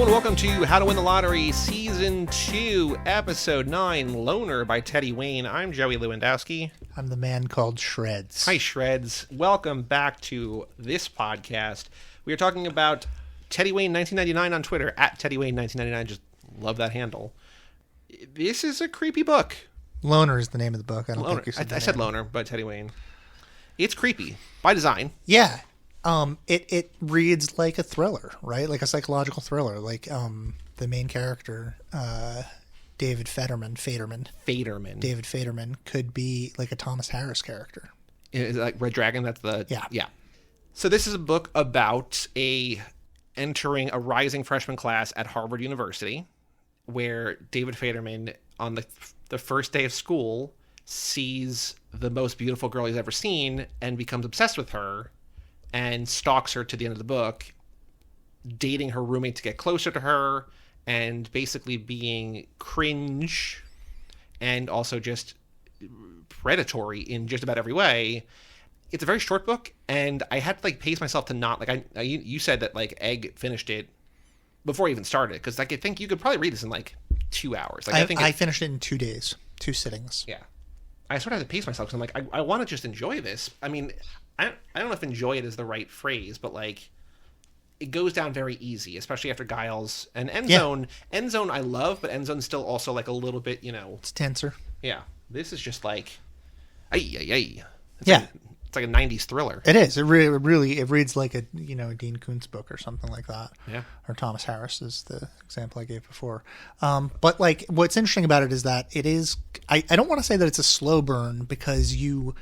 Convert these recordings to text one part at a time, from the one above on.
and welcome to How to Win the Lottery Season 2, Episode 9, Loner by Teddy Wayne. I'm Joey Lewandowski. I'm the man called Shreds. Hi, Shreds. Welcome back to this podcast. We are talking about Teddy Wayne 1999 on Twitter, at Teddy Wayne 1999. Just love that handle. This is a creepy book. Loner is the name of the book. I don't Loner. think you said I said Loner, but Teddy Wayne. It's creepy by design. Yeah. It reads like a thriller, right? Like a psychological thriller. Like the main character, David Federman. David Federman could be like a Thomas Harris character. Is it like Red Dragon? That's the... Yeah. So this is a book about entering a rising freshman class at Harvard University, where David Federman, on the first day of school, sees the most beautiful girl he's ever seen and becomes obsessed with her and stalks her to the end of the book, dating her roommate to get closer to her and basically being cringe and also just predatory in just about every way. It's a very short book, and I had to pace myself to not you said that Egg finished it before I even started, because I think you could probably read this in 2 hours. I finished it in 2 days, 2 sittings. Yeah, I sort of had to pace myself because I want to just enjoy this. I mean, I don't know if enjoy it is the right phrase, but it goes down very easy, especially after Giles and End Zone. Yeah. End Zone I love, but End Zone's still also a little bit, It's tenser. Yeah, this is just ay. It's like a 90s thriller. It is. It really reads like a Dean Koontz book or something like that. Yeah. Or Thomas Harris is the example I gave before. But what's interesting about it is that it is. I don't want to say that it's a slow burn, because you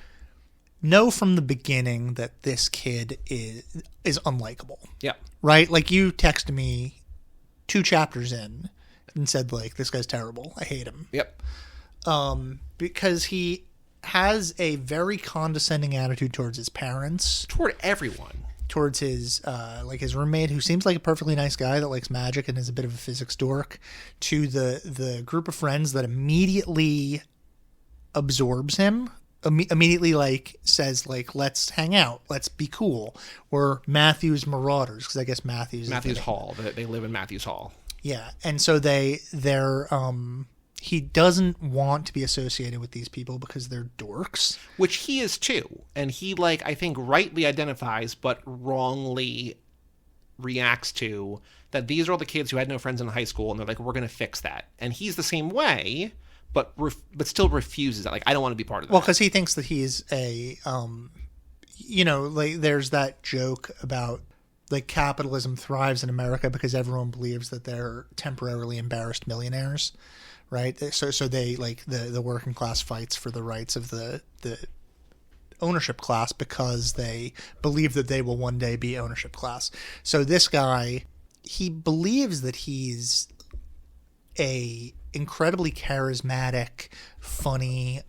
know from the beginning that this kid is unlikable. Yeah. Right? You texted me 2 chapters in and said this guy's terrible. I hate him. Yep. Because he has a very condescending attitude towards his parents, toward everyone, towards his his roommate, who seems like a perfectly nice guy that likes magic and is a bit of a physics dork, to the group of friends that immediately absorbs him, immediately says let's hang out, let's be cool. We're Matthews Marauders, because I guess Matthews Hall. They live in Matthews Hall. Yeah, and so they're he doesn't want to be associated with these people because they're dorks. Which he is too. And he, I think, rightly identifies, but wrongly reacts to, that these are all the kids who had no friends in high school, and they're we're going to fix that. And he's the same way, but still refuses it. I don't want to be part of that. Well, because he thinks that he's a, there's that joke about, capitalism thrives in America because everyone believes that they're temporarily embarrassed millionaires. Right, so they the working class fights for the rights of the ownership class because they believe that they will one day be ownership class. So this guy, he believes that he's a incredibly charismatic, funny,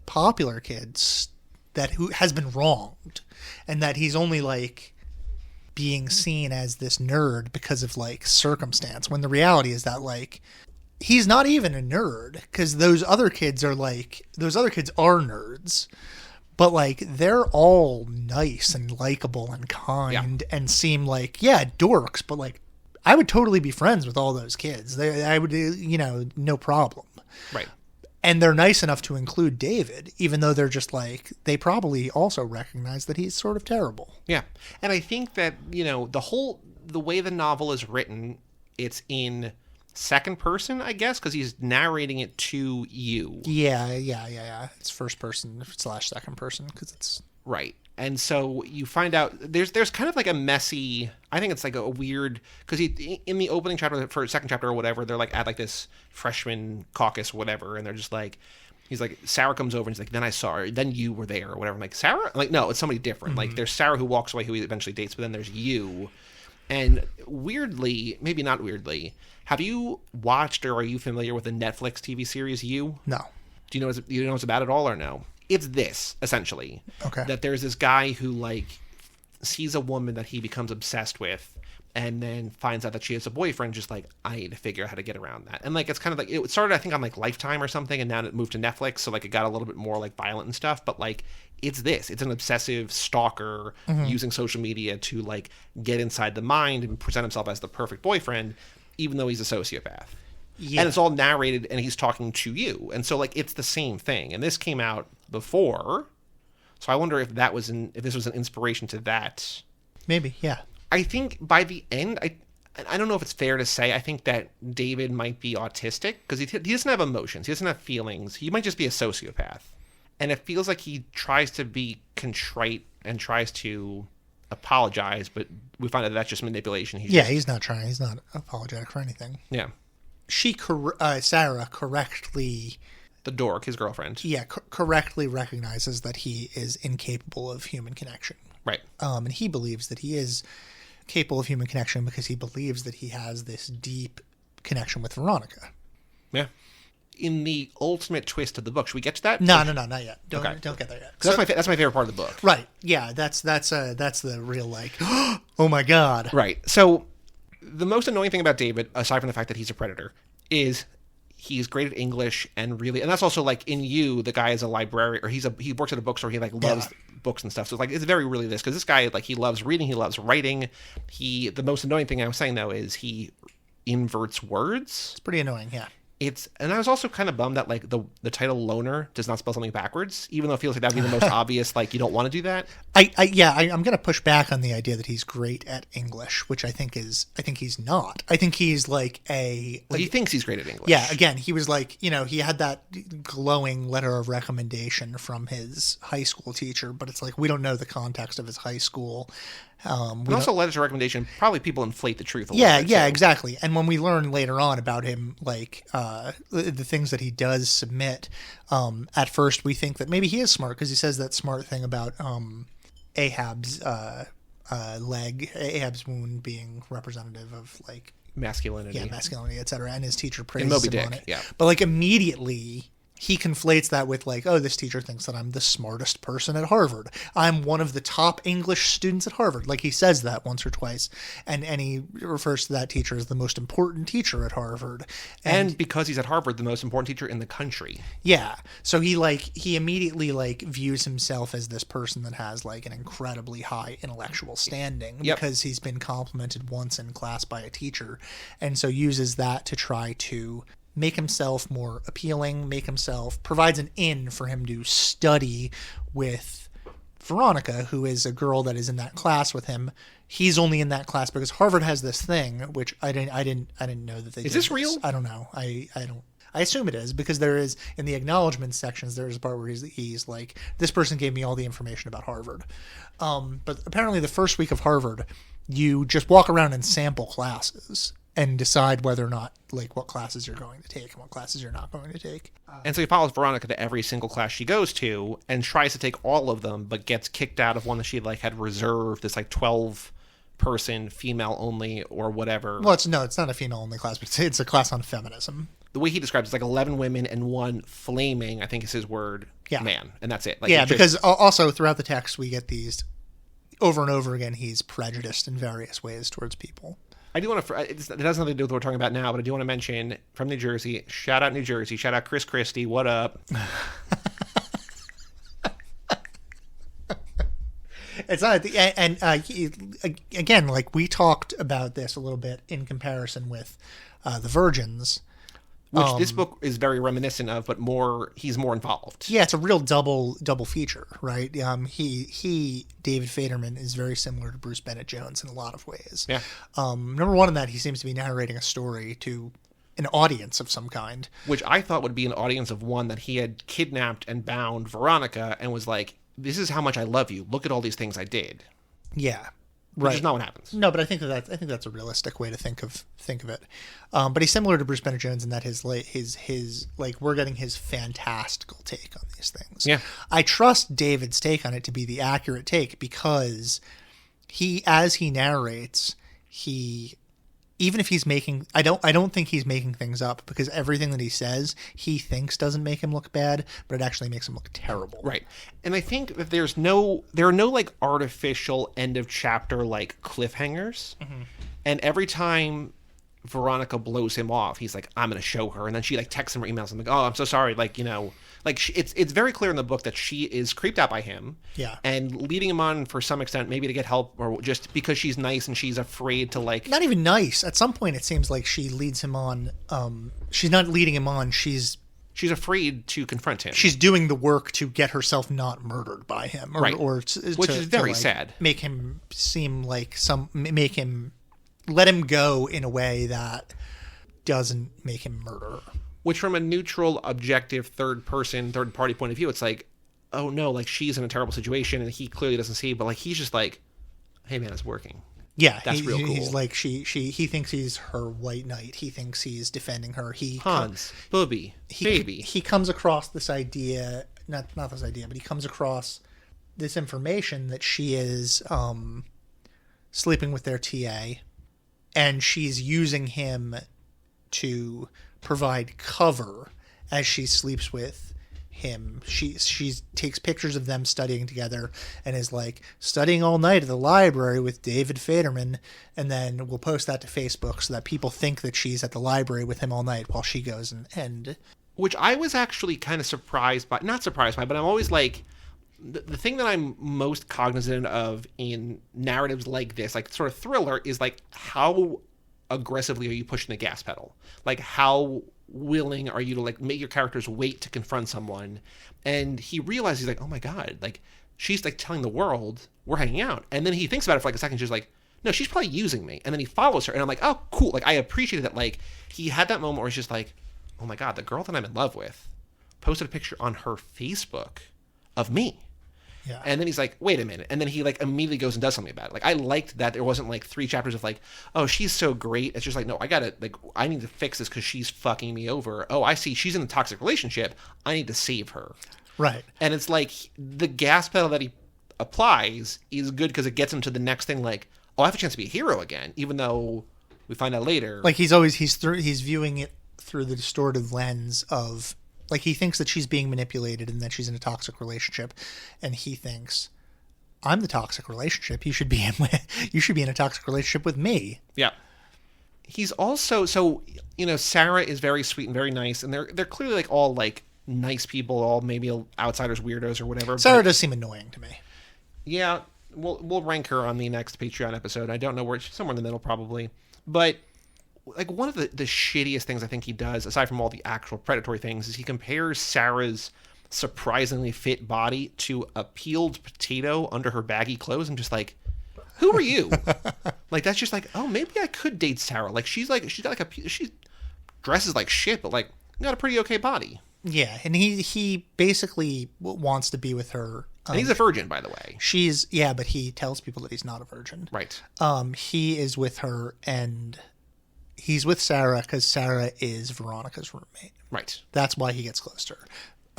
popular kid who has been wronged, and that he's only being seen as this nerd because of circumstance. When the reality is that he's not even a nerd, because those other kids are nerds, but they're all nice and likable and kind, and seem dorks, but I would totally be friends with all those kids. I would, no problem. Right. And they're nice enough to include David, even though they're just they probably also recognize that he's sort of terrible. Yeah. And I think that, the way the novel is written, it's in second person, I guess, because he's narrating it to you. Yeah. It's first person / second person, because it's right. And so you find out there's kind of a messy. I think it's a weird, because he in the opening chapter for second chapter or whatever, they're at this freshman caucus or whatever, and they're just he's Sarah comes over and he's then I saw her, then you were there or whatever. I'm Sarah? No, it's somebody different. Mm-hmm. There's Sarah who walks away, who he eventually dates, but then there's you. And weirdly, maybe not weirdly, have you watched or are you familiar with the Netflix TV series You? No. Do you know what's about it all or no? It's this, essentially. Okay. That there's this guy who sees a woman that he becomes obsessed with, and then finds out that she has a boyfriend, just like, I need to figure out how to get around that. And like, it's kind of like, it started, I think, on like Lifetime or something, and now it moved to Netflix, so like it got a little bit more like violent and stuff, but like, it's an obsessive stalker using social media to like get inside the mind and present himself as the perfect boyfriend, even though he's a sociopath. Yeah. And it's all narrated, and he's talking to you. And so like, it's the same thing. And this came out before, so I wonder if if this was an inspiration to that. Maybe, yeah. I think by the end, I don't know if it's fair to say, I think that David might be autistic, because he doesn't have emotions, he doesn't have feelings, he might just be a sociopath. And it feels like he tries to be contrite and tries to apologize, but we find out that that's just manipulation. He's not trying. He's not apologetic for anything. Yeah. Sarah correctly... The dork, his girlfriend. Yeah, correctly recognizes that he is incapable of human connection. Right. And he believes that he is capable of human connection because he believes that he has this deep connection with Veronica. Yeah. In the ultimate twist of the book, should we get to that? No, not yet. Don't get there yet. So, that's my favorite part of the book. Right. Yeah, that's the real like, oh my God. Right. So the most annoying thing about David, aside from the fact that he's a predator, is he's great at English and that's also like in You, the guy is a librarian, or he works at a bookstore. He like loves books and stuff. So it's very really this, because this guy, like, he loves reading, he loves writing. The most annoying thing I was saying though is he inverts words. It's pretty annoying. Yeah. And I was also kind of bummed that like the title Loner does not spell something backwards, even though it feels like that'd be the most obvious, like, you don't want to do that. I'm going to push back on the idea that he's great at English, which I think he's not. I think he's like he thinks he's great at English. Yeah. Again, he was like, he had that glowing letter of recommendation from his high school teacher, but it's like, we don't know the context of his high school. And also letters of recommendation, probably people inflate the truth a little bit. Yeah, exactly. And when we learn later on about him, like the things that he does submit, at first we think that maybe he is smart, because he says that smart thing about Ahab's Ahab's wound being representative of like masculinity, etc. And his teacher praises Moby him Dick, on it. yeah. But like immediately he conflates that with like, oh, this teacher thinks that I'm the smartest person at Harvard. I'm one of the top English students at Harvard. Like, he says that once or twice. And he refers to that teacher as the most important teacher at Harvard. And because he's at Harvard, the most important teacher in the country. Yeah. So he immediately like views himself as this person that has like an incredibly high intellectual standing because he's been complimented once in class by a teacher. And so uses that to try to make himself more appealing, provides an in for him to study with Veronica, who is a girl that is in that class with him. He's only in that class because Harvard has this thing, which I didn't know that they did. Is this real? I don't know. I assume it is, because there is, in the acknowledgement sections, there's a part where he's like, this person gave me all the information about Harvard. But apparently the first week of Harvard, you just walk around and sample classes and decide whether or not, like, what classes you're going to take and what classes you're not going to take. And so he follows Veronica to every single class she goes to and tries to take all of them, but gets kicked out of one that she like had reserved, this like 12-person female only or whatever. Well, it's not a female only class, but it's a class on feminism. The way he describes it's like 11 women and one flaming, I think is his word, man, and that's it. Like, because also throughout the text we get these over and over again. He's prejudiced in various ways towards people. I do want to, it has nothing to do with what we're talking about now, but I do want to mention, from New Jersey, shout out New Jersey, shout out Christie, what up? It's not, and again, like, we talked about this a little bit in comparison with The Virgins. Which this book is very reminiscent of, but he's more involved. Yeah, it's a real double feature, right? David Federman is very similar to Bruce Bennett-Jones in a lot of ways. Yeah. Number one in that, he seems to be narrating a story to an audience of some kind. Which I thought would be an audience of one that he had kidnapped and bound Veronica and was like, this is how much I love you. Look at all these things I did. Yeah. Which is not what happens. No, but I think that's a realistic way to think of it. But he's similar to Bruce Bennett-Jones in that his we're getting his fantastical take on these things. Yeah, I trust David's take on it to be the accurate take, because as he narrates, even if he's making, I don't think he's making things up, because everything that he says, he thinks doesn't make him look bad, but it actually makes him look terrible. Right. And I think that there are no like artificial end of chapter like cliffhangers. Mm-hmm. And every time Veronica blows him off, he's like, I'm going to show her. And then she like texts him or emails him like, oh, I'm so sorry. Like, you know, like it's very clear in the book that she is creeped out by him. Yeah. And leading him on for some extent, maybe to get help or just because she's nice and she's afraid to like. Not even nice. At some point, it seems like she leads him on. She's not leading him on. She's afraid to confront him. She's doing the work to get herself not murdered by him. Or, right. Which is very like, sad. Make him seem like let him go in a way that doesn't make him murder her. Which from a neutral, objective, third party point of view, it's like, oh no, like she's in a terrible situation and he clearly doesn't see, but like he's just like, hey man, it's working. Yeah, that's real cool. He's like he thinks he's her white knight. He thinks he's defending her. Hans, Booby, baby. He comes across this idea, not this idea, but he comes across this information that she is sleeping with their TA, and she's using him to provide cover as she sleeps with him. She takes pictures of them studying together and is like studying all night at the library with David Federman, and then we'll post that to Facebook so that people think that she's at the library with him all night while she goes and which I was actually kind of not surprised by, but I'm always like, the thing that I'm most cognizant of in narratives like this, like sort of thriller, is like how aggressively are you pushing the gas pedal? Like how willing are you to like make your characters wait to confront someone? And he realizes, he's like, oh my god, like she's like telling the world we're hanging out. And then he thinks about it for like a second, just like, no, she's probably using me. And then he follows her, and I'm like, oh cool. Like I appreciated that. Like he had that moment where he's just like, oh my god, the girl that I'm in love with posted a picture on her Facebook of me. Yeah. And then he's like, wait a minute. And then he like immediately goes and does something about it. Like I liked that there wasn't like 3 chapters of like, oh, she's so great. It's just like, no, I need to fix this because she's fucking me over. Oh, I see. She's in a toxic relationship. I need to save her. Right. And it's like the gas pedal that he applies is good because it gets him to the next thing. Like, oh, I have a chance to be a hero again, even though we find out later. Like he's viewing it through the distorted lens of, like, he thinks that she's being manipulated and that she's in a toxic relationship, and he thinks, I'm the toxic relationship. You should be in a toxic relationship with me. Yeah. He's also, so, you know, Sarah is very sweet and very nice, and they're clearly like all like nice people, all maybe outsiders, weirdos or whatever. Sarah does seem annoying to me. Yeah, we'll rank her on the next Patreon episode. I don't know where, she's somewhere in the middle probably, but like one of the shittiest things I think he does, aside from all the actual predatory things, is he compares Sarah's surprisingly fit body to a peeled potato under her baggy clothes. I'm just like, who are you? Like that's just like, oh, maybe I could date Sarah. Like she dresses like shit, but like got a pretty okay body. Yeah, and he basically wants to be with her. And he's a virgin, by the way. But he tells people that he's not a virgin. Right. He is with her, and he's with Sarah because Sarah is Veronica's roommate. Right. That's why he gets close to her.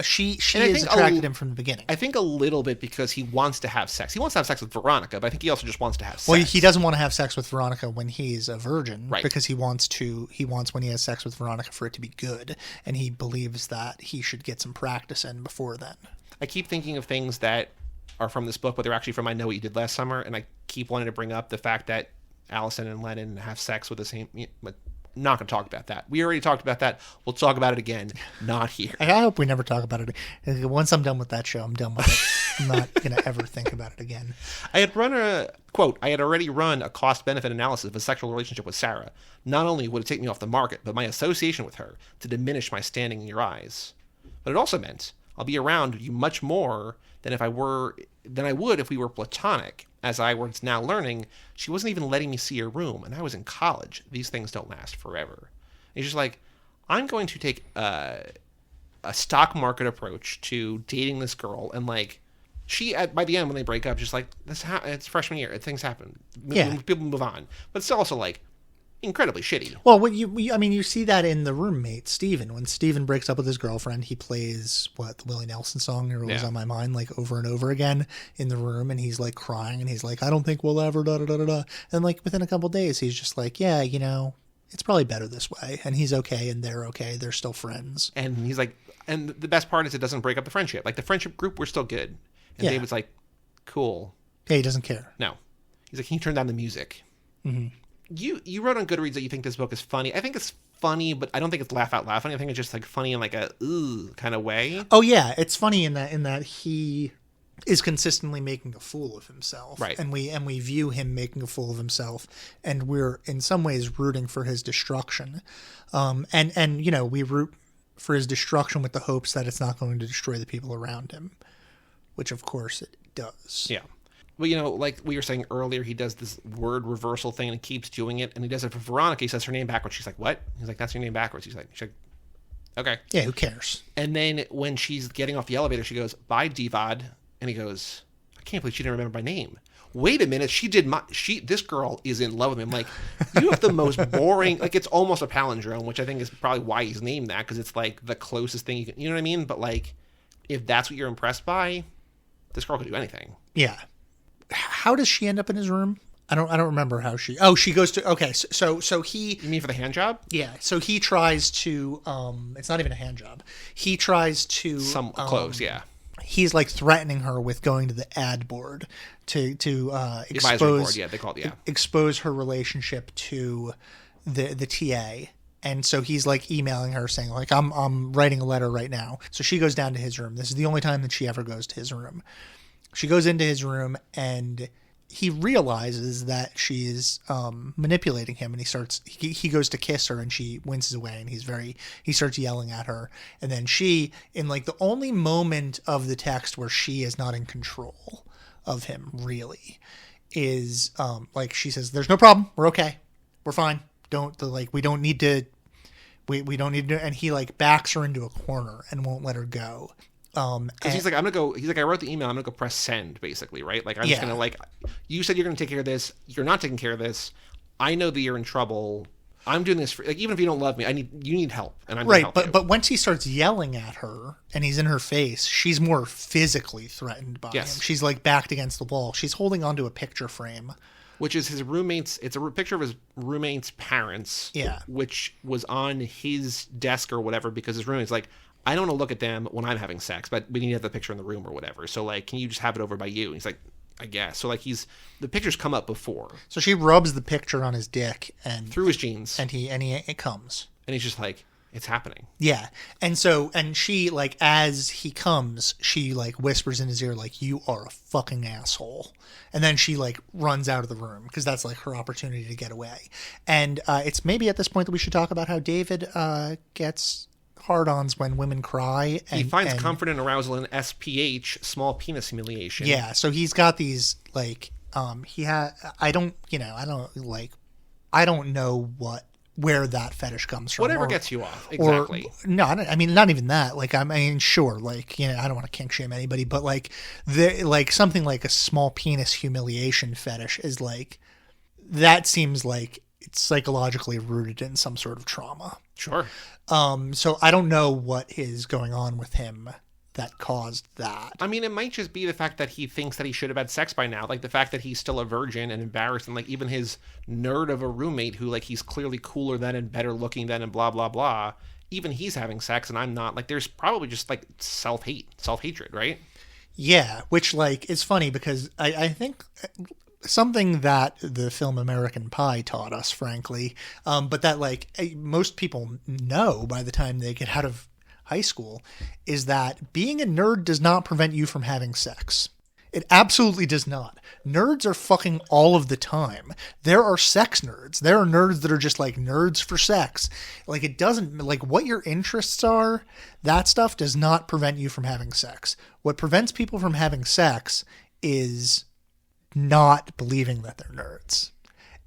She is attracted him from the beginning. I think a little bit because he wants to have sex. He wants to have sex with Veronica, but I think he also just wants to have sex. Well, he doesn't want to have sex with Veronica when he's a virgin, right? Because he wants when he has sex with Veronica for it to be good, and he believes that he should get some practice in before then. I keep thinking of things that are from this book, but they're actually from I Know What You Did Last Summer, and I keep wanting to bring up the fact that Allison and Lennon have sex with the same. But not going to talk about that. We already talked about that. We'll talk about it again. Not here. I hope we never talk about it. Once I'm done with that show, I'm done with it. I'm not going to ever think about it again. I had already run a cost-benefit analysis of a sexual relationship with Sarah. Not only would it take me off the market, but my association with her to diminish my standing in your eyes. But it also meant I'll be around you much more than I would if we were platonic. As I was now learning, she wasn't even letting me see her room, and I was in college. These things don't last forever. And he's just like, I'm going to take a stock market approach to dating this girl, and like, by the end when they break up, just like, it's freshman year, things happen. Yeah. People move on, but it's also like incredibly shitty. Well, you see that in The Roommate, Steven. When Steven breaks up with his girlfriend, he plays the Willie Nelson song, It Was On My Mind, like over and over again in the room, and he's like crying, and he's like, I don't think we'll ever da da da da da. And like within a couple of days, he's just like, yeah, it's probably better this way, and he's okay, and they're okay, they're still friends. And he's like, and the best part is it doesn't break up the friendship. Like the friendship group, we're still good. And yeah. David's like, cool. Yeah, he doesn't care. No, he's like, can you turn down the music? Mm-hmm. You wrote on Goodreads that you think this book is funny. I think it's funny, but I don't think it's laugh out loud funny. I think it's just like funny in like a kind of way. Oh yeah, it's funny in that he is consistently making a fool of himself, right? And we view him making a fool of himself, and we're in some ways rooting for his destruction, and you know, we root for his destruction with the hopes that it's not going to destroy the people around him, which of course it does. Yeah. Well, you know, like we were saying earlier, he does this word reversal thing and he keeps doing it. And he does it for Veronica. He says her name backwards. She's like, what? He's like, that's your name backwards. She's like, okay. Yeah, who cares? And then when she's getting off the elevator, she goes, bye, Divad. And he goes, I can't believe she didn't remember my name. Wait a minute. This girl is in love with him. Like, you have the most boring, like, it's almost a palindrome, which I think is probably why he's named that, because it's like the closest thing you can, you know what I mean? But like, if that's what you're impressed by, this girl could do anything. Yeah. How does she end up in his room? I don't remember how she. Oh, she goes to. Okay, so he. You mean for the hand job? Yeah. So he tries to. It's not even a hand job. He tries to. Some clothes. Yeah. He's like threatening her with going to the ad board to expose. Board, yeah, they call it. Yeah. Expose her relationship to the TA. And so he's like emailing her saying like, I'm writing a letter right now. So she goes down to his room. This is the only time that she ever goes to his room. She goes into his room and he realizes that she's manipulating him, and he goes to kiss her and she winces away, and he starts yelling at her. And then she, in like the only moment of the text where she is not in control of him really, is like she says, there's no problem. We're okay. We're fine. We don't need to, and he like backs her into a corner and won't let her go. Because he's like, I wrote the email, I'm gonna go press send, basically, right? Like, I'm just gonna, like, you said you're gonna take care of this, you're not taking care of this, I know that you're in trouble, I'm doing this for, like, even if you don't love me, you need help, and I'm gonna help you. But once he starts yelling at her and he's in her face, she's more physically threatened by him. She's like backed against the wall. She's holding onto a picture frame, which is his roommate's. It's a picture of his roommate's parents. Yeah, which was on his desk or whatever, because his roommate's like, I don't want to look at them when I'm having sex, but we need to have the picture in the room or whatever. So, like, can you just have it over by you? And he's like, I guess. So, like, the pictures come up before. So she rubs the picture on his dick and through his jeans, and it comes, and he's just like, it's happening. Yeah, and she, like, as he comes, she like whispers in his ear like, you are a fucking asshole, and then she like runs out of the room because that's like her opportunity to get away. And it's maybe at this point that we should talk about how David gets hard-ons when women cry. He finds comfort and arousal in SPH, small penis humiliation. Yeah, so he's got these like I don't know where that fetish comes from. Whatever gets you off, exactly. Not even that. Like, I mean, sure, like, you know, I don't want to kink shame anybody, but like something like a small penis humiliation fetish is like, that seems like it's psychologically rooted in some sort of trauma. Sure. So I don't know what is going on with him that caused that. I mean, it might just be the fact that he thinks that he should have had sex by now. Like, the fact that he's still a virgin and embarrassed, and like even his nerd of a roommate who, like, he's clearly cooler than and better looking than and blah, blah, blah. Even he's having sex and I'm not. Like, there's probably just like self-hatred, right? Yeah, which like is funny because I think something that the film American Pie taught us, frankly, but that like most people know by the time they get out of high school, is that being a nerd does not prevent you from having sex. It absolutely does not. Nerds are fucking all of the time. There are sex nerds. There are nerds that are just like nerds for sex. Like, it doesn't, like, what your interests are, that stuff does not prevent you from having sex. What prevents people from having sex is not believing that they're nerds,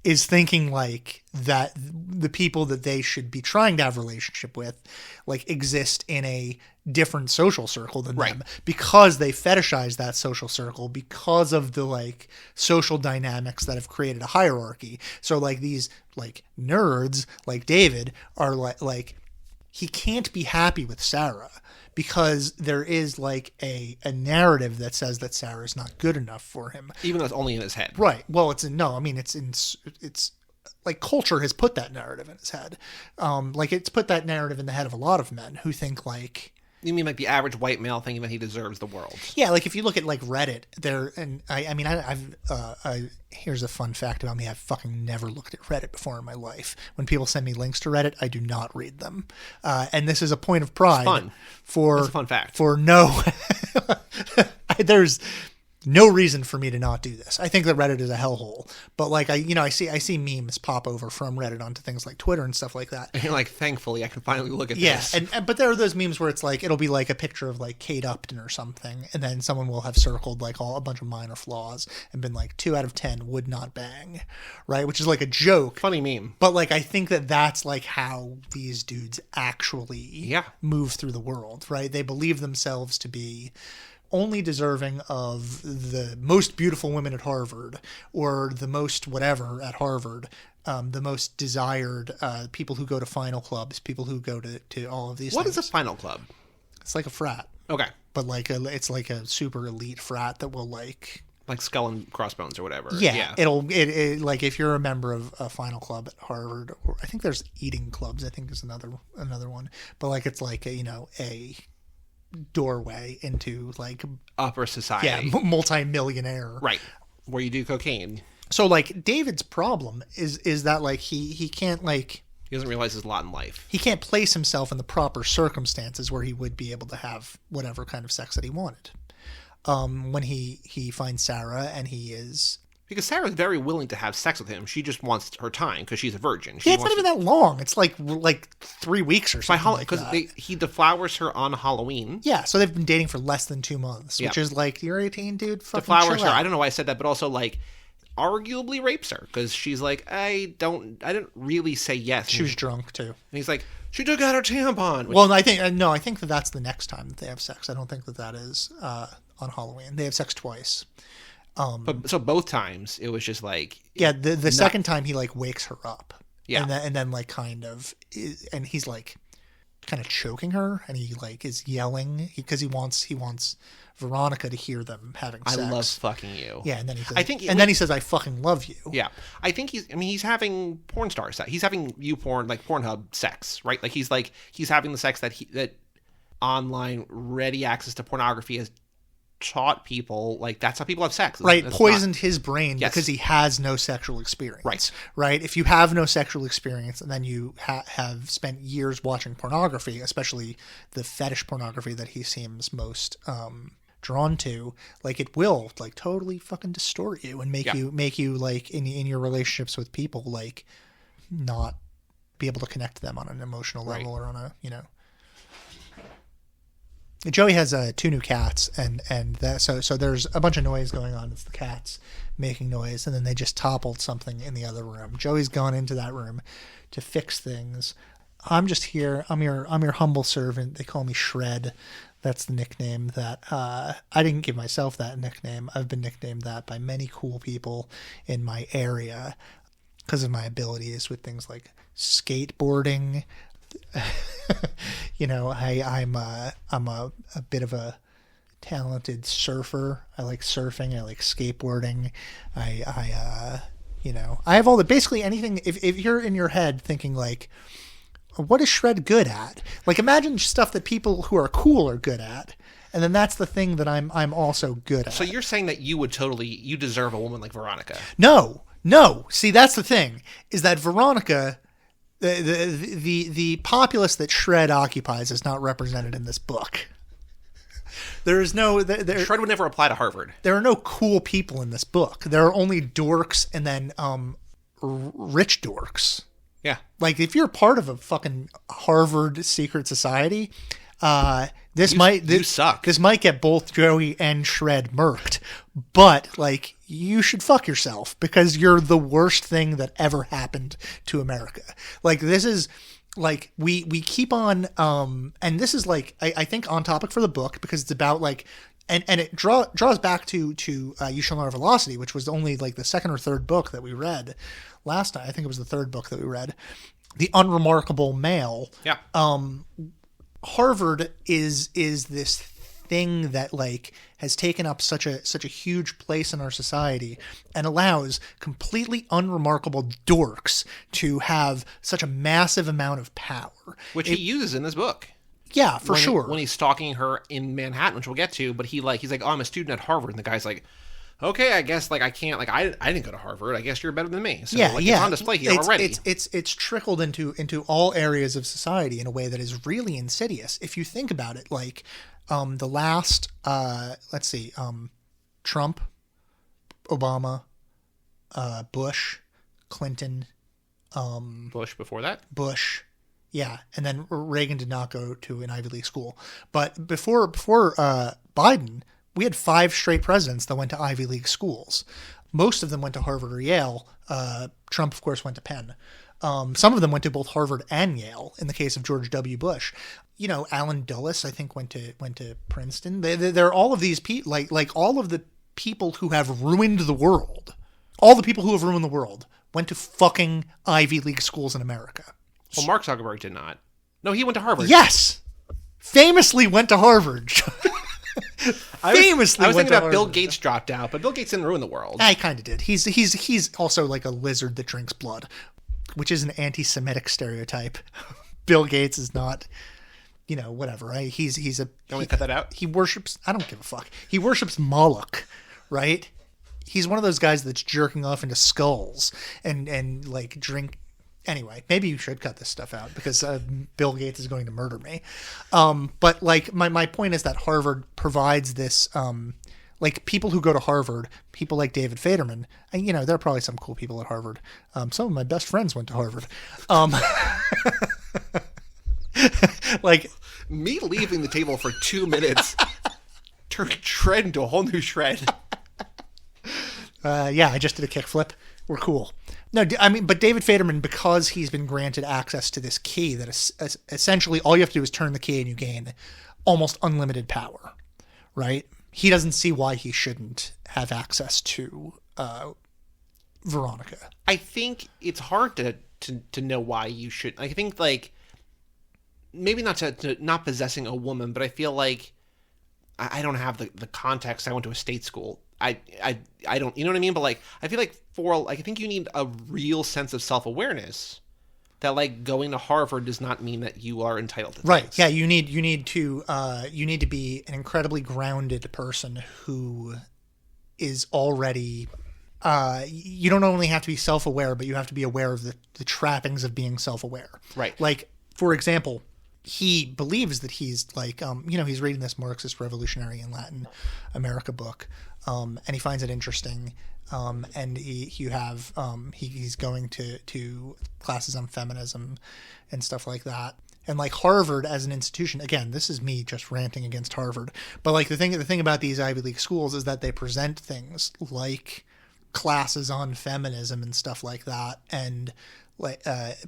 is thinking like that the people that they should be trying to have a relationship with like exist in a different social circle than them, because they fetishize that social circle because of the like social dynamics that have created a hierarchy. So like these like nerds like David are like he can't be happy with Sarah because there is like a narrative that says that Sarah is not good enough for him. Even though it's only in his head. Right. Well, it's like culture has put that narrative in his head. Like, it's put that narrative in the head of a lot of men who think like, You mean like the average white male thinking that he deserves the world? Yeah, like if you look at like Reddit, here's a fun fact about me: I've fucking never looked at Reddit before in my life. When people send me links to Reddit, I do not read them, and this is a point of pride. It's fun. That's a fun fact. For no, there's no reason for me to not do this. I think that Reddit is a hellhole, but like I see memes pop over from Reddit onto things like Twitter and stuff like that. And you're like, thankfully, I can finally look at this. Yeah, but there are those memes where it's like it'll be like a picture of like Kate Upton or something, and then someone will have circled like a bunch of minor flaws and been like 2 out of 10 would not bang, right? Which is like a joke, funny meme. But like I think that that's like how these dudes actually move through the world, right? They believe themselves to be only deserving of the most beautiful women at Harvard or the most whatever at Harvard, the most desired people who go to final clubs, people who go to all of these things. What is a final club? It's like a frat. Okay. But like it's like a super elite frat that will like Skull and Crossbones or whatever. Yeah. It like if you're a member of a final club at Harvard, or I think there's eating clubs, I think is another one. But like it's like a doorway into like upper society, multi-millionaire, right, where you do cocaine. So like David's problem is that like he can't like he doesn't realize his lot in life. He can't place himself in the proper circumstances where he would be able to have whatever kind of sex that he wanted. When he finds Sarah and he is. Because Sarah's very willing to have sex with him. She just wants her time because she's a virgin. It's not even that long. It's like 3 weeks or something because he deflowers her on Halloween. Yeah, so they've been dating for less than 2 months, which is like, you're 18, dude, fucking deflowers chill her. out. I don't know why I said that, but also like arguably rapes her because she's like, I didn't really say yes. She was drunk too. And he's like, she took out her tampon. Well, I think that that's the next time that they have sex. I don't think that is on Halloween. They have sex twice. But so both times it was just like the second time he like wakes her up and then like kind of and he's like kind of choking her and he like is yelling because he wants Veronica to hear them having sex. I love fucking you. Yeah, and then he says I fucking love you. Yeah, I think he's having porn star sex. He's having porn like Pornhub sex, right? Like he's having the sex that online ready access to pornography has taught people, like that's how people have sex, right? Poisoned his brain because he has no sexual experience, right? If you have no sexual experience and then you have spent years watching pornography, especially the fetish pornography that he seems most drawn to, like it will like totally fucking distort you and make you like in your relationships with people like not be able to connect to them on an emotional level or on a Joey has 2 new cats, and that so there's a bunch of noise going on. It's the cats making noise, and then they just toppled something in the other room. Joey's gone into that room to fix things. I'm just here. I'm your humble servant. They call me Shred. That's the nickname that I didn't give myself that nickname. I've been nicknamed that by many cool people in my area because of my abilities with things like skateboarding. I'm a bit of a talented surfer. I like surfing. I like skateboarding. I have all the basically anything. If you're in your head thinking like, what is Shred good at? Like imagine stuff that people who are cool are good at, and then that's the thing that I'm also good at. So you're saying that you deserve a woman like Veronica? No. See, that's the thing is that Veronica. The populace that Shred occupies is not represented in this book. There is no... Shred would never apply to Harvard. There are no cool people in this book. There are only dorks and then rich dorks. Yeah. Like, if you're part of a fucking Harvard secret society... You suck. This might get both Joey and Shred murked, but like you should fuck yourself because you're the worst thing that ever happened to America. Like this is like we keep on and this is like I think on topic for the book because it's about like and it draws back to You Shall Know Our Velocity, which was only like the second or third book that we read last night. I think it was the third book that we read, The Unremarkable Male. Yeah. Harvard is this thing that like has taken up such a huge place in our society and allows completely unremarkable dorks to have such a massive amount of power, which he uses in this book. Yeah, for sure. When he's stalking her in Manhattan, which we'll get to, but he's like, oh, I'm a student at Harvard, and the guy's like, okay, I guess like I can't, like I didn't go to Harvard. I guess you're better than me. So it's on display here already. It's trickled into all areas of society in a way that is really insidious. If you think about it, like the last let's see, Trump, Obama, Bush, Clinton, Bush before that. Bush. Yeah, and then Reagan did not go to an Ivy League school. But before Biden, we had 5 straight presidents that went to Ivy League schools. Most of them went to Harvard or Yale. Trump, of course, went to Penn. Some of them went to both Harvard and Yale. In the case of George W. Bush, Allen Dulles, I think, went to Princeton. There are all of these people, like all of the people who have ruined the world. All the people who have ruined the world went to fucking Ivy League schools in America. Well, Mark Zuckerberg did not. No, he went to Harvard. Yes, famously went to Harvard. I was thinking about Bill Gates dropped out, but Bill Gates didn't ruin the world. I kind of did. He's also like a lizard that drinks blood, which is an anti-Semitic stereotype. Bill Gates is not, whatever. Right? He's a. Can we cut that out? He worships. I don't give a fuck. He worships Moloch, right? He's one of those guys that's jerking off into skulls and like drink. Anyway, maybe you should cut this stuff out because Bill Gates is going to murder me. But like my point is that Harvard provides this, like people who go to Harvard, people like David Federman, and there are probably some cool people at Harvard. Some of my best friends went to Harvard. Like me leaving the table for 2 minutes turned shred into a whole new shred. Yeah, I just did a kickflip. We're cool. No, I mean, but David Federman, because he's been granted access to this key that is essentially all you have to do is turn the key and you gain almost unlimited power, right? He doesn't see why he shouldn't have access to Veronica. I think it's hard to know why you should. I think like maybe not to not possessing a woman, but I feel like I don't have the context. I went to a state school. I don't, you know what I mean? But like, I feel like I think you need a real sense of self-awareness that like going to Harvard does not mean that you are entitled to things. Right. Yeah. You need to be an incredibly grounded person who is already, you don't only have to be self-aware, but you have to be aware of the trappings of being self-aware. Right. Like, for example, he believes that he's like, he's reading this Marxist Revolutionary in Latin America book, and he finds it interesting. And he's going to classes on feminism and stuff like that. And like Harvard as an institution, again, this is me just ranting against Harvard. But like the thing about these Ivy League schools is that they present things like classes on feminism and stuff like that, and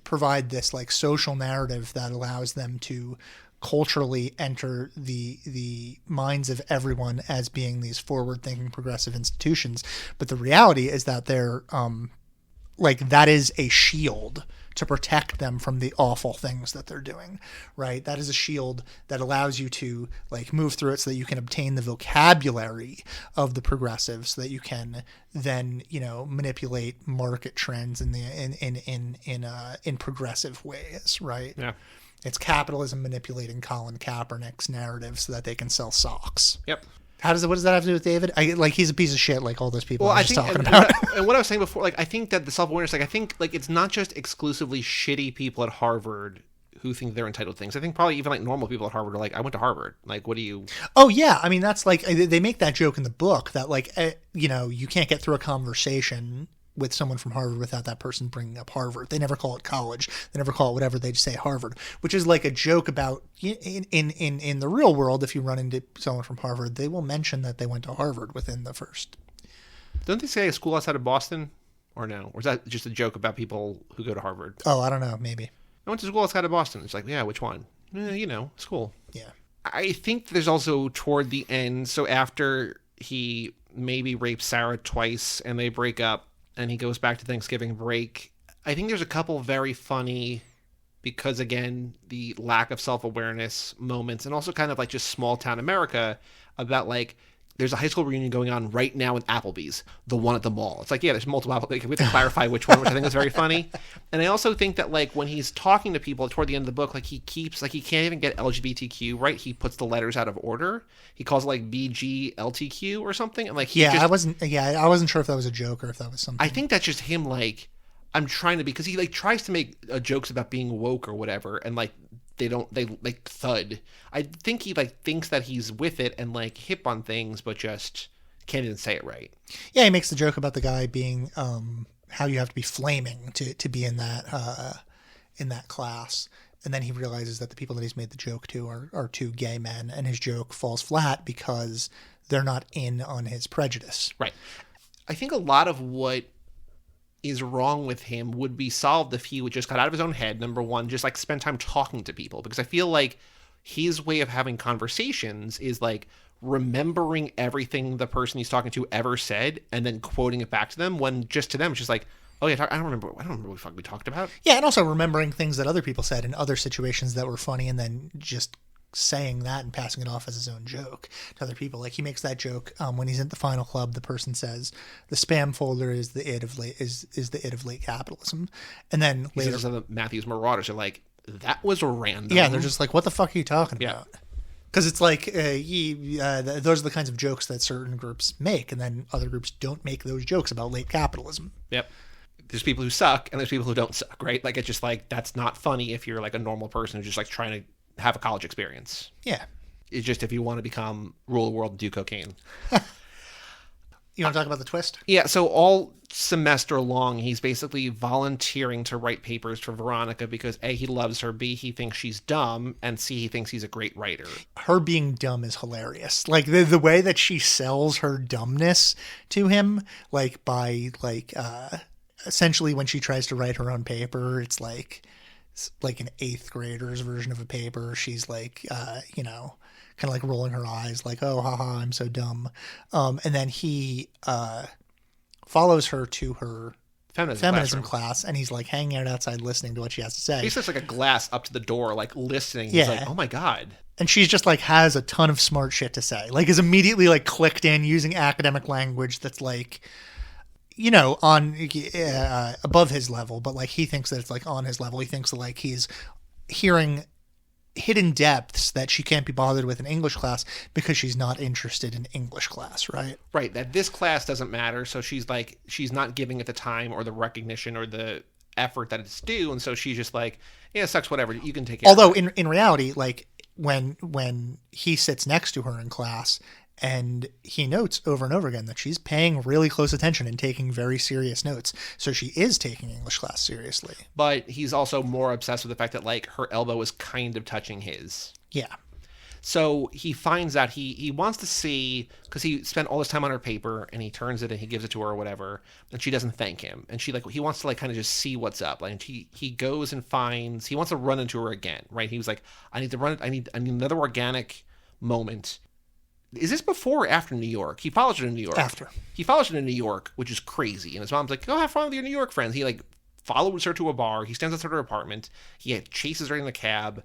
provide this like social narrative that allows them to culturally enter the minds of everyone as being these forward-thinking progressive institutions. But the reality is that they're that is a shield to protect them from the awful things that they're doing, right? That is a shield that allows you to like move through it so that you can obtain the vocabulary of the progressives so that you can then, manipulate market trends in progressive ways, right? Yeah. It's capitalism manipulating Colin Kaepernick's narrative so that they can sell socks. Yep. What does that have to do with David? He's a piece of shit, like all those people I was think, talking about. And what I was saying before, like, I think that the self-awareness, like, I think, like, it's not just exclusively shitty people at Harvard who think they're entitled to things. I think probably even, like, normal people at Harvard are like, I went to Harvard. Like, what do you... Oh, yeah. I mean, that's, like, they make that joke in the book that, like, you can't get through a conversation with someone from Harvard without that person bringing up Harvard. They never call it college. They never call it whatever. They just say Harvard, which is like a joke about in the real world. If you run into someone from Harvard, they will mention that they went to Harvard within the first. Don't they say a school outside of Boston? Or no? Or is that just a joke about people who go to Harvard? Oh, I don't know. Maybe. I went to school outside of Boston. It's like, yeah, which one? School. Yeah. I think there's also toward the end, so after he maybe rapes Sarah twice and they break up, and he goes back to Thanksgiving break, I think there's a couple very funny, because again, the lack of self-awareness moments, and also kind of like just small town America about like there's a high school reunion going on right now in Applebee's, the one at the mall. It's like, yeah, there's multiple Applebee's. We have to clarify which one, which I think is very funny. And I also think that, like, when he's talking to people toward the end of the book, like, he can't even get LGBTQ right. He puts the letters out of order. He calls it, like, BGLTQ or something. And, like, I wasn't sure if that was a joke or if that was something. I think that's just him, like, I'm trying to be, because he, like, tries to make jokes about being woke or whatever, and, like, they like thud. I think he, like, thinks that he's with it and, like, hip on things, but just can't even say it right. Yeah, he makes the joke about the guy being how you have to be flaming to be in that class, and then he realizes that the people that he's made the joke to are two gay men, and his joke falls flat because they're not in on his prejudice. Right. I think a lot of what is wrong with him would be solved if he would just got out of his own head, number one, just, like, spend time talking to people, because I feel like his way of having conversations is, like, remembering everything the person he's talking to ever said and then quoting it back to them, when just to them it's just like, oh yeah, I don't remember what the fuck we talked about. Yeah, and also remembering things that other people said in other situations that were funny, and then just saying that and passing it off as his own joke to other people. Like, he makes that joke when he's at the final club. The person says the spam folder is the id of late capitalism, and then later the Matthews Marauders are like, that was random. Yeah, they're just like, what the fuck are you talking about? Because it's like those are the kinds of jokes that certain groups make, and then other groups don't make those jokes about late capitalism. Yep. There's people who suck and there's people who don't suck, right? Like, it's just like, that's not funny if you're, like, a normal person who's just, like, trying to have a college experience. Yeah. It's just if you want to rule the world and do cocaine. You want to talk about the twist? Yeah, so all semester long, he's basically volunteering to write papers for Veronica because A, he loves her, B, he thinks she's dumb, and C, he thinks he's a great writer. Her being dumb is hilarious. Like, the way that she sells her dumbness to him, like, by, like, essentially when she tries to write her own paper, it's like an 8th grader's version of a paper. She's like, kind of like rolling her eyes like, oh, haha, I'm so dumb. And then he follows her to her feminism class, and he's like hanging out outside listening to what she has to say. He sets like a glass up to the door, like listening. He's like, oh my God. And she's just like has a ton of smart shit to say. Like, is immediately like clicked in using academic language that's like, on above his level, but like he thinks that it's like on his level. He thinks that like he's hearing hidden depths that she can't be bothered with in English class because she's not interested in English class, right? Right, that this class doesn't matter, so she's not giving it the time or the recognition or the effort that it's due, and so she's just like, yeah, it sucks, whatever, you can take it. Although in reality, like when he sits next to her in class, and he notes over and over again that she's paying really close attention and taking very serious notes. So she is taking English class seriously. But he's also more obsessed with the fact that, like, her elbow is kind of touching his. Yeah. So he finds out he wants to see, because he spent all this time on her paper, and he turns it and he gives it to her or whatever, and she doesn't thank him. And he wants to, like, kind of just see what's up. Like, he goes and he wants to run into her again, right? He was like, I need another organic moment. Is this before or after New York? He follows her to New York. After. He follows her to New York, which is crazy. And his mom's like, go have fun with your New York friends. He, like, follows her to a bar. He stands outside her apartment. He chases her in the cab.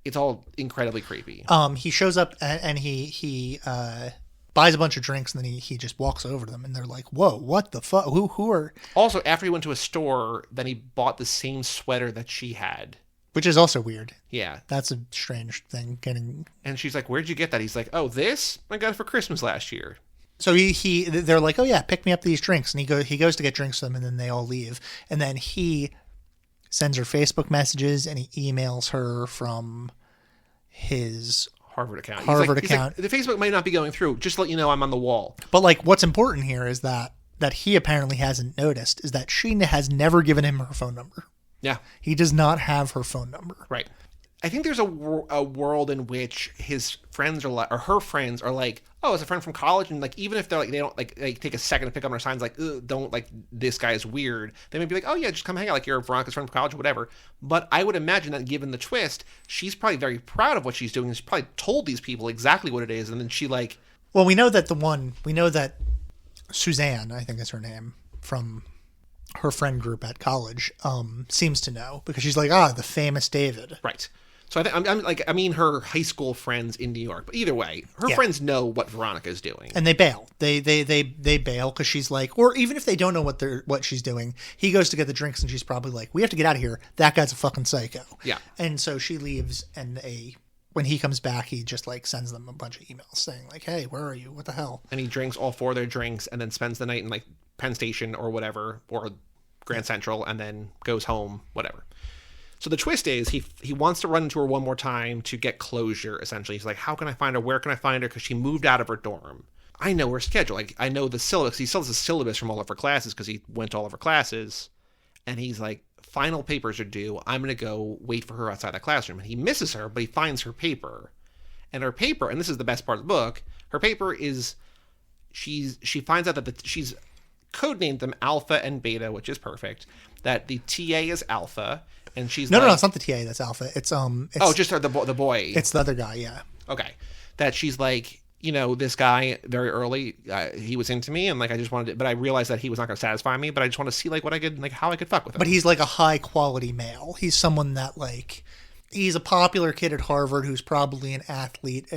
It's all incredibly creepy. He shows up and he buys a bunch of drinks, and then he just walks over to them, and they're like, whoa, what the fuck? Who are... Also, after he went to a store, then he bought the same sweater that she had. Which is also weird. Yeah. That's a strange thing. And she's like, where'd you get that? He's like, oh, this? I got it for Christmas last year. So they're like, oh yeah, pick me up these drinks. And he goes to get drinks for them, and then they all leave. And then he sends her Facebook messages, and he emails her from his Harvard account. He's like, the Facebook might not be going through. Just to let you know I'm on the wall. But like, what's important here is that he apparently hasn't noticed is that she has never given him her phone number. Yeah. He does not have her phone number. Right. I think there's a world in which his friends are like, or her friends are like, oh, it's a friend from college. And like, even if they're like, they don't like take a second to pick up on her signs, like, don't like, this guy is weird. They may be like, oh yeah, just come hang out. Like, you're Veronica's friend from college or whatever. But I would imagine that given the twist, she's probably very proud of what she's doing. And she's probably told these people exactly what it is. And then she like, well, we know that Suzanne, I think is her name, from her friend group at college, seems to know, because she's like, the famous David. Right. So I mean her high school friends in New York, but either way, her friends know what Veronica is doing, and they bail. They bail because she's like, or even if they don't know what she's doing, he goes to get the drinks, and she's probably like, "We have to get out of here. That guy's a fucking psycho." Yeah, and so she leaves, and when he comes back, he just like sends them a bunch of emails saying like, "Hey, where are you? What the hell?" And he drinks all 4 of their drinks, and then spends the night in like Penn Station or whatever, or Grand Central, and then goes home, whatever. So the twist is he wants to run into her one more time to get closure, essentially. He's like, how can I find her? Where can I find her? Because she moved out of her dorm. I know her schedule. Like, I know the syllabus. He still has the syllabus from all of her classes because he went to all of her classes. And he's like, final papers are due. I'm going to go wait for her outside the classroom. And he misses her, but he finds her paper. And her paper, and this is the best part of the book, her paper is, she finds out that she's codenamed them Alpha and Beta, which is perfect. That the TA is Alpha. And she's no, it's not the TA that's Alpha. It's just the boy. It's the other guy, yeah. Okay, that she's like, this guy very early, he was into me, and like I just wanted to, but I realized that he was not going to satisfy me. But I just want to see like what I could, like how I could fuck with him. But he's like a high quality male. He's someone that like he's a popular kid at Harvard who's probably an athlete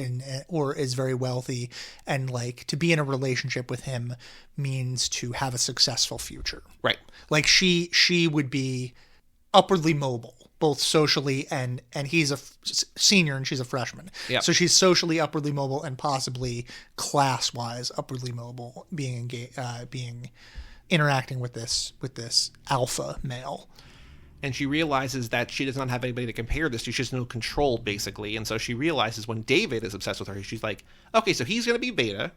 or is very wealthy, and like to be in a relationship with him means to have a successful future. Right. Like she would be upwardly mobile, both socially and he's a senior and she's a freshman. Yep. So she's socially upwardly mobile and possibly class-wise upwardly mobile, interacting with this alpha male. And she realizes that she does not have anybody to compare this to. She's no controlled, basically. And so she realizes when David is obsessed with her, she's like, okay, so he's going to be Beta.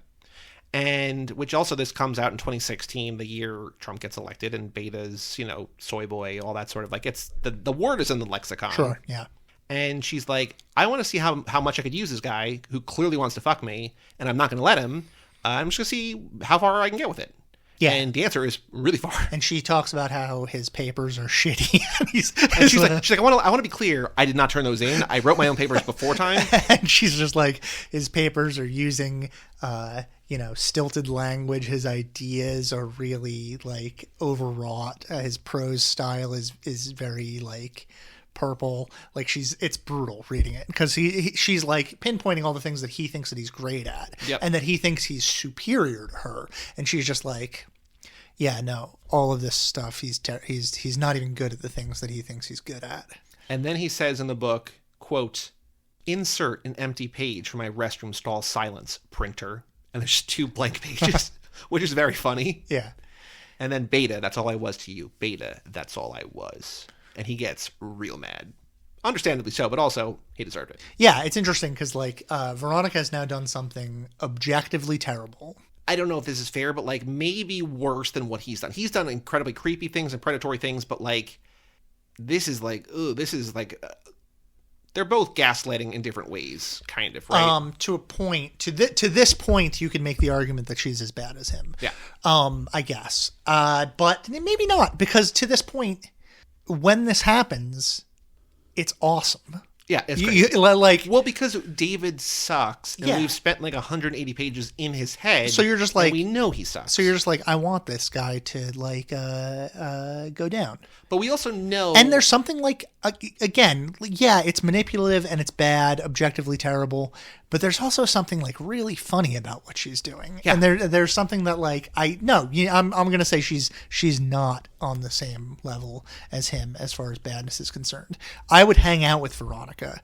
And which also this comes out in 2016, the year Trump gets elected, and Beta's, soy boy, all that sort of like it's the word is in the lexicon. Sure, yeah. And she's like, I want to see how much I could use this guy who clearly wants to fuck me, and I'm not going to let him. I'm just going to see how far I can get with it. Yeah. And the answer is really far. And she talks about how his papers are shitty. and she's like, I want to be clear. I did not turn those in. I wrote my own papers before time. And she's just like, his papers are using, stilted language. His ideas are really like overwrought. His prose style is very like purple. Like it's brutal reading it because she's like pinpointing all the things that he thinks that he's great at, yep. and that he thinks he's superior to her, and she's just like, yeah, no, all of this stuff he's not even good at the things that he thinks he's good at. And then he says in the book, quote, insert an empty page for my restroom stall silence, printer. And there's 2 blank pages, which is very funny. Yeah. And then Beta, that's all I was to you. Beta, that's all I was. And he gets real mad. Understandably so, but also he deserved it. Yeah, it's interesting because like Veronica has now done something objectively terrible. I don't know if this is fair, but like maybe worse than what he's done. He's done incredibly creepy things and predatory things, but like this is like they're both gaslighting in different ways, kind of, right? To a point, to this point, you can make the argument that she's as bad as him. Yeah. I guess. But maybe not, because to this point, when this happens, it's awesome. Yeah, it's great. Well, because David sucks, and we've spent like 180 pages in his head. So you're just like, we know he sucks. So you're just like, I want this guy to like go down. But we also know, and there's something like again, yeah, it's manipulative and it's bad, objectively terrible. But there's also something like really funny about what she's doing. Yeah. And there's something that like I'm gonna say she's not on the same level as him as far as badness is concerned. I would hang out with Veronica.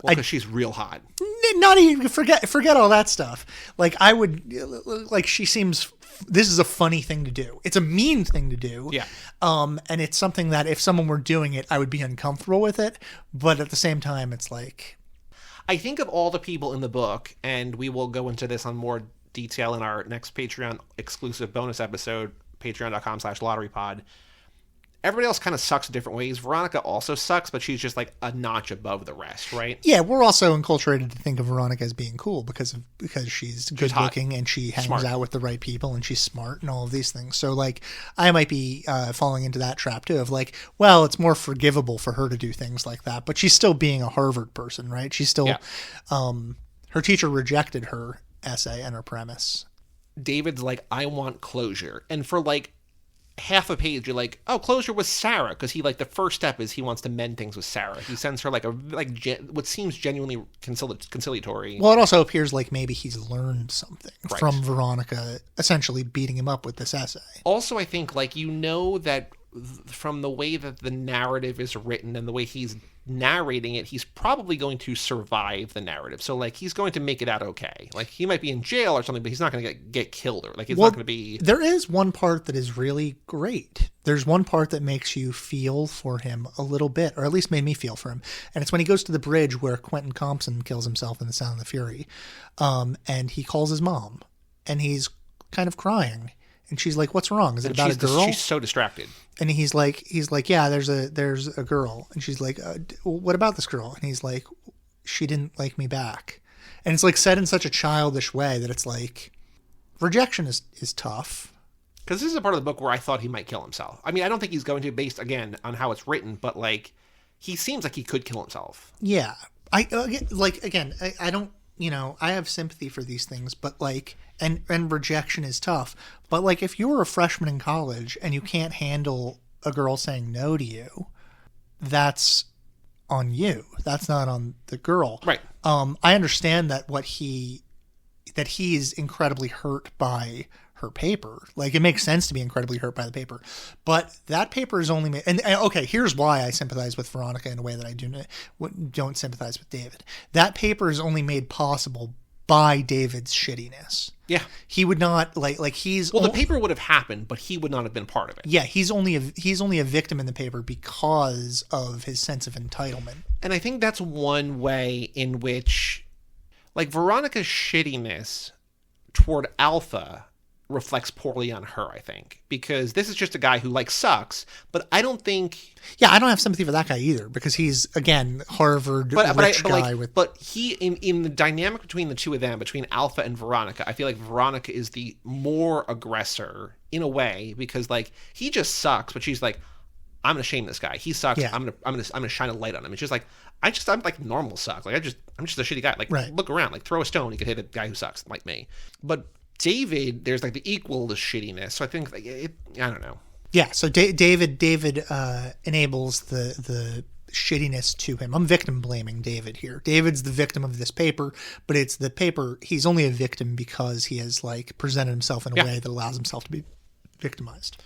Well, because she's real hot. Not even forget all that stuff. Like I would like she seems. This is a funny thing to do. It's a mean thing to do. Yeah. And it's something that if someone were doing it, I would be uncomfortable with it. But at the same time, it's like. I think of all the people in the book, and we will go into this on more detail in our next Patreon exclusive bonus episode, patreon.com/lotterypod. Everybody else kind of sucks in different ways. Veronica also sucks, but she's just like a notch above the rest, right? Yeah, we're also enculturated to think of Veronica as being cool because she's good looking and she hangs out with the right people and she's smart and all of these things. So like I might be falling into that trap too of like, well, it's more forgivable for her to do things like that, but she's still being a Harvard person, right? She's still her teacher rejected her essay and her premise. David's like, I want closure. And for like half a page, you're like, oh, closure with Sarah, because he, like, the first step is he wants to mend things with Sarah. He sends her, like, what seems genuinely conciliatory. Well, it also appears like maybe he's learned something Right. from Veronica essentially beating him up with this essay. Also, I think, like, that from the way that the narrative is written and the way he's narrating it, he's probably going to survive the narrative. So, like, he's going to make it out okay. Like, he might be in jail or something, but he's not going to get killed, or, like, he's not going to be... There is one part that is really great. There's one part that makes you feel for him a little bit, or at least made me feel for him. And it's when he goes to the bridge where Quentin Compson kills himself in The Sound of the Fury. And he calls his mom, and he's kind of crying. And she's like, "What's wrong? Is it about a girl?" She's so distracted. And he's like, "Yeah, there's a girl." And she's like, "What about this girl?" And he's like, "She didn't like me back." And it's like said in such a childish way that it's like, rejection is tough. Because this is a part of the book where I thought he might kill himself. I mean, I don't think he's going to, based, again, on how it's written, but, like, he seems like he could kill himself. Yeah. I don't, I have sympathy for these things, but, like, and rejection is tough. But, like, if you're a freshman in college and you can't handle a girl saying no to you, that's on you. That's not on the girl. Right. I understand that he's incredibly hurt by her paper. Like, it makes sense to be incredibly hurt by the paper. But that paper is only made... And okay, here's why I sympathize with Veronica in a way that I don't sympathize with David. That paper is only made possible by David's shittiness. Yeah. He would not, like he's... Well, the paper would have happened, but he would not have been part of it. Yeah, he's only a victim in the paper because of his sense of entitlement. And I think that's one way in which, like, Veronica's shittiness toward Alpha reflects poorly on her, I think, because this is just a guy who, like, sucks, but I don't think... Yeah, I don't have sympathy for that guy either, because he's, again, Harvard rich guy with... But he, in the dynamic between the two of them, between Alpha and Veronica, I feel like Veronica is the more aggressor, in a way, because, like, he just sucks, but she's like, I'm gonna shame this guy. He sucks. Yeah. I'm gonna shine a light on him. It's just like, I'm like normal suck. Like, I'm just a shitty guy. Like, right. Look around. Like, throw a stone, you could hit a guy who sucks, like me. But David, there's, like, the equal to shittiness. So I think, like, I don't know. Yeah. So David enables the shittiness to him. I'm victim blaming David here. David's the victim of this paper, but it's the paper. He's only a victim because he has, like, presented himself in a way that allows himself to be victimized.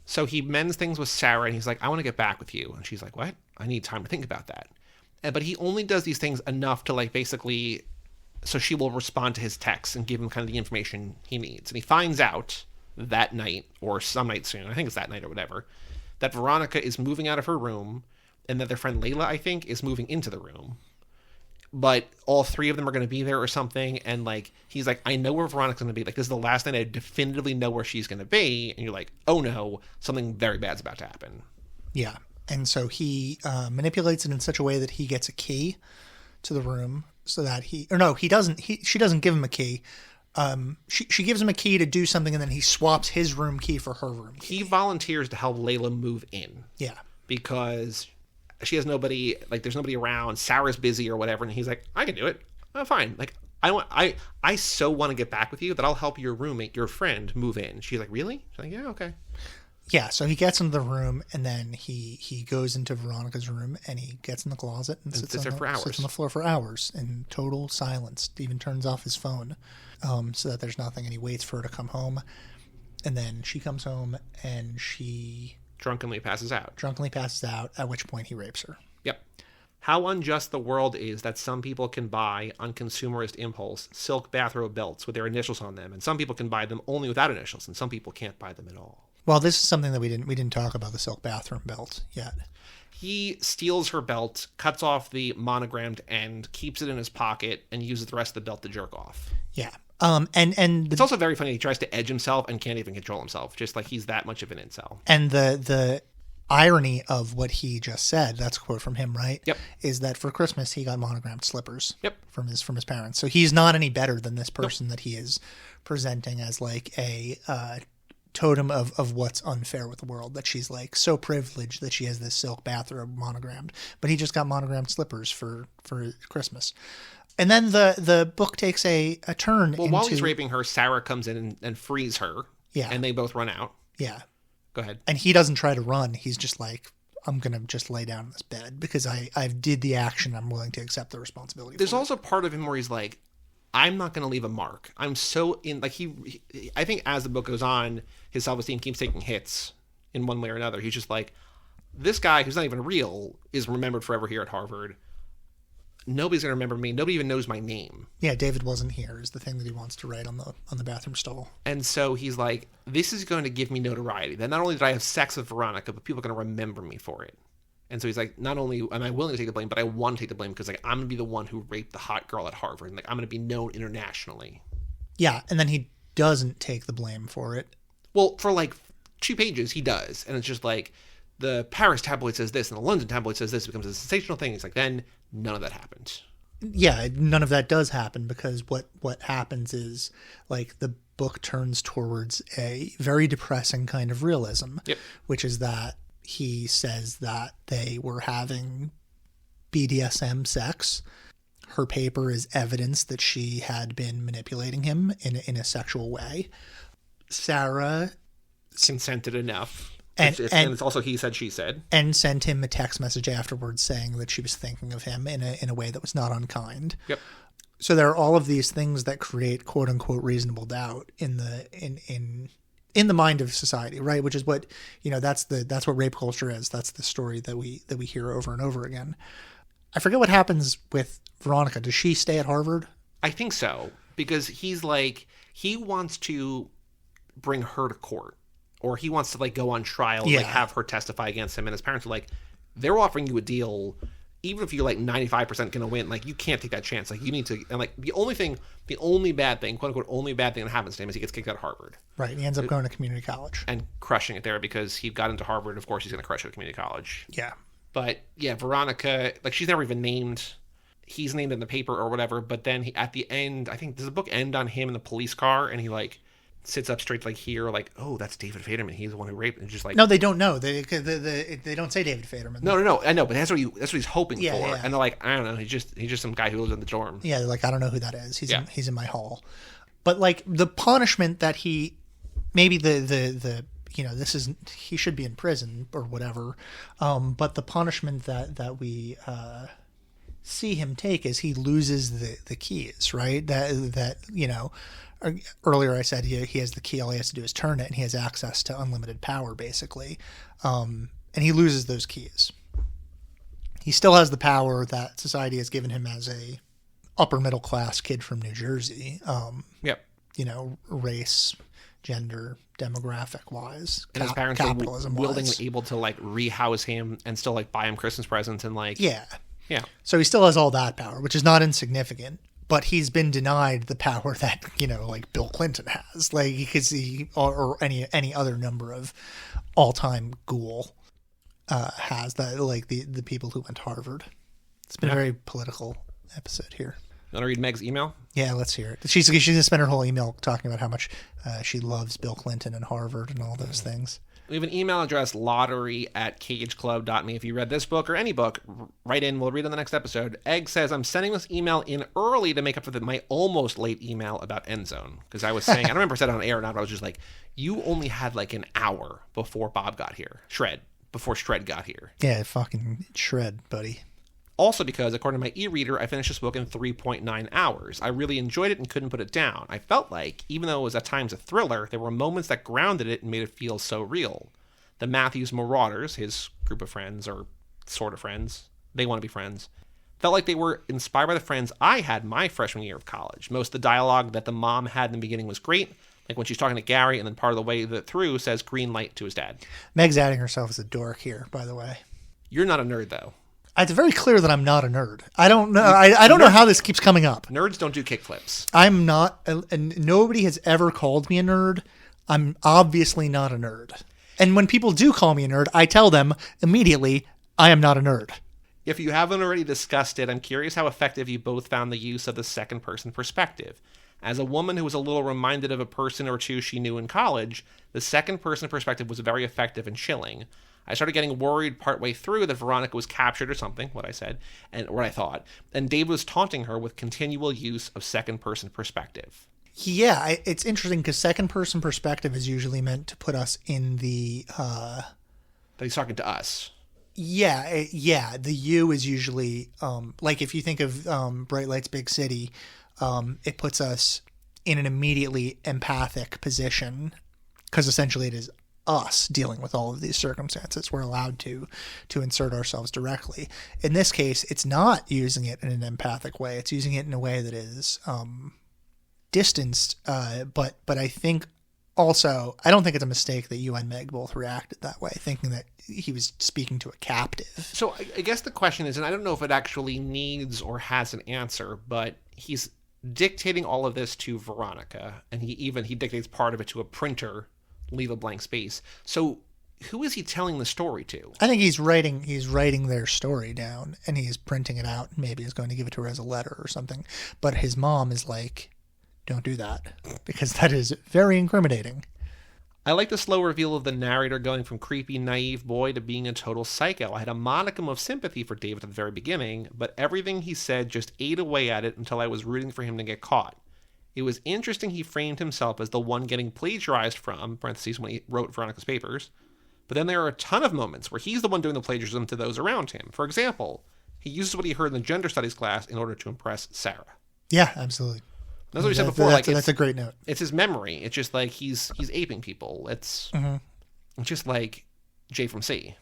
So he mends things with Sarah, and he's like, I want to get back with you. And she's like, what? I need time to think about that. But he only does these things enough to, like, basically... So she will respond to his texts and give him kind of the information he needs. And he finds out that night, or some night soon, I think it's that night or whatever, that Veronica is moving out of her room, and that their friend Layla, I think, is moving into the room. But all three of them are going to be there or something, and, like, he's like, I know where Veronica's going to be. Like, this is the last night I definitively know where she's going to be. And you're like, oh no, something very bad's about to happen. Yeah. And so he manipulates it in such a way that he gets a key to the room, so that he doesn't. She doesn't give him a key. She gives him a key to do something, and then he swaps his room key for her room key. He volunteers to help Layla move in. Yeah. Because she has nobody, like, there's nobody around. Sarah's busy or whatever, and he's like, I can do it. Oh, fine. Like, I so want to get back with you that I'll help your roommate, your friend, move in. She's like, really? She's like, yeah, okay. Yeah, so he gets into the room, and then he goes into Veronica's room, and he gets in the closet and sits there for hours. Sits on the floor for hours in total silence. Even turns off his phone, so that there's nothing, and he waits for her to come home. And then she comes home, and she... drunkenly passes out, at which point he rapes her. Yep. How unjust the world is that some people can buy, on consumerist impulse, silk bathrobe belts with their initials on them, and some people can buy them only without initials, and some people can't buy them at all. Well, this is something that we didn't talk about, the silk bathroom belt yet. He steals her belt, cuts off the monogrammed end, keeps it in his pocket, and uses the rest of the belt to jerk off. Yeah. And it's also very funny. He tries to edge himself and can't even control himself. Just like he's that much of an incel. And the irony of what he just said, that's a quote from him, right? Yep. Is that for Christmas he got monogrammed slippers. Yep. From his parents. So he's not any better than this person that he is presenting as, like, a totem of what's unfair with the world, that she's, like, so privileged that she has this silk bathrobe monogrammed, but he just got monogrammed slippers for Christmas. And then the book takes a turn. Well, while he's raping her, Sarah comes in and frees her. Yeah. And they both run out. Yeah. Go ahead. And he doesn't try to run. He's just like, I'm going to just lay down in this bed because I did the action. I'm willing to accept the responsibility. There's also part of him where he's like, I'm not going to leave a mark. I'm so in, like, I think as the book goes on, his self-esteem keeps taking hits in one way or another. He's just like, this guy who's not even real is remembered forever here at Harvard. Nobody's going to remember me. Nobody even knows my name. Yeah, David wasn't here is the thing that he wants to write on the bathroom stall. And so he's like, this is going to give me notoriety. Then not only did I have sex with Veronica, but people are going to remember me for it. And so he's like, not only am I willing to take the blame, but I want to take the blame because like I'm going to be the one who raped the hot girl at Harvard. And like I'm going to be known internationally. Yeah, and then he doesn't take the blame for it. Well, for like 2 pages, he does. And it's just like, the Paris tabloid says this and the London tabloid says this. It becomes a sensational thing. It's like, then none of that happens. Yeah, none of that does happen because what happens is like the book turns towards a very depressing kind of realism, yep. Which is that he says that they were having BDSM sex. Her paper is evidence that she had been manipulating him in a sexual way. Sarah consented enough. And it's also he said, she said. And sent him a text message afterwards saying that she was thinking of him in a way that was not unkind. Yep. So there are all of these things that create quote unquote reasonable doubt in the mind of society, right? Which is what, that's what rape culture is. That's the story that we hear over and over again. I forget what happens with Veronica. Does she stay at Harvard? I think so, because he's like, he wants to bring her to court. Or he wants to like go on trial, like have her testify against him. And his parents are like, they're offering you a deal, even if you're like 95% going to win. Like you can't take that chance. Like you need to. And like the only bad thing, quote unquote, only bad thing that happens to him is he gets kicked out of Harvard. Right. He ends up going to community college and crushing it there because he got into Harvard. Of course, he's going to crush it at community college. Yeah. But yeah, Veronica, like she's never even named. He's named in the paper or whatever. But then at the end, I think does the book end on him in the police car, and he like sits up straight like here, like, oh, that's David Federman. He's the one who raped. And just like, no, they don't know. They don't say David Federman. No, I know, but that's what he's hoping for. Yeah. And they're like, I don't know, he's just some guy who lives in the dorm. Yeah, they're like, I don't know who that is. He's in my hall. But like the punishment that he, maybe the this is, he should be in prison or whatever. But the punishment that we see him take is he loses the keys, right? That earlier I said he has the key, all he has to do is turn it, and he has access to unlimited power, basically. And he loses those keys. He still has the power that society has given him as a upper middle class kid from New Jersey. Yep. Race, gender, demographic wise. And his parents are willing and able to like rehouse him and still like buy him Christmas presents and like. Yeah. Yeah. So he still has all that power, which is not insignificant. But he's been denied the power that, like Bill Clinton has, like because or any other number of all-time ghoul has, that, like the people who went to Harvard. It's been a very political episode here. You want to read Meg's email? Yeah, let's hear it. She's going to spend her whole email talking about how much she loves Bill Clinton and Harvard and all those things. We have an email address, lottery@cageclub.me. If you read this book or any book, write in. We'll read on the next episode. Egg says, I'm sending this email in early to make up for my almost late email about Endzone. Because I was saying, I don't remember if I said it on air or not, but I was just like, you only had like an hour before Bob got here. Before Shred got here. Yeah, fucking Shred, buddy. Also because, according to my e-reader, I finished this book in 3.9 hours. I really enjoyed it and couldn't put it down. I felt like, even though it was at times a thriller, there were moments that grounded it and made it feel so real. The Matthews Marauders, his group of friends, or sort of friends, they want to be friends, felt like they were inspired by the friends I had my freshman year of college. Most of the dialogue that the mom had in the beginning was great, like when she's talking to Gary and then part of the way through says green light to his dad. Meg's adding herself as a dork here, by the way. You're not a nerd, though. It's very clear that I'm not a nerd. I don't know. I don't know how this keeps coming up. Nerds don't do kickflips. I'm not, and nobody has ever called me a nerd. I'm obviously not a nerd. And when people do call me a nerd, I tell them immediately, I am not a nerd. If you haven't already discussed it, I'm curious how effective you both found the use of the second person perspective. As a woman who was a little reminded of a person or two she knew in college, the second person perspective was very effective and chilling. I started getting worried partway through that Veronica was captured or something, what I said, and what I thought, and Dave was taunting her with continual use of second-person perspective. Yeah, it's interesting because second person perspective is usually meant to put us in the That he's talking to us. yeah, the you is usually like if you think of Bright Lights Big City, it puts us in an immediately empathic position because essentially it is us dealing with all of these circumstances. We're allowed to insert ourselves directly. In this case, it's not using it in an empathic way. It's using it in a way that is distanced, but I think also, I don't think it's a mistake that you and Meg both reacted that way, thinking that he was speaking to a captive. So I guess the question is, and I don't know if it actually needs or has an answer, but he's dictating all of this to Veronica, and he dictates part of it to a printer, leave a blank space. So who is he telling the story to? I think he's writing their story down, and he's printing it out, and maybe he's going to give it to her as a letter or something. But his mom is like, don't do that, because that is very incriminating. I like the slow reveal of the narrator going from creepy, naive boy to being a total psycho. I had a modicum of sympathy for David at the very beginning, but everything he said just ate away at it until I was rooting for him to get caught. It was interesting he framed himself as the one getting plagiarized from, parentheses, when he wrote Veronica's papers. But then there are a ton of moments where he's the one doing the plagiarism to those around him. For example, he uses what he heard in the gender studies class in order to impress Sarah. Yeah, absolutely. That's what we said before. That's a great note. It's his memory. It's just like he's aping people. It's just like J from C.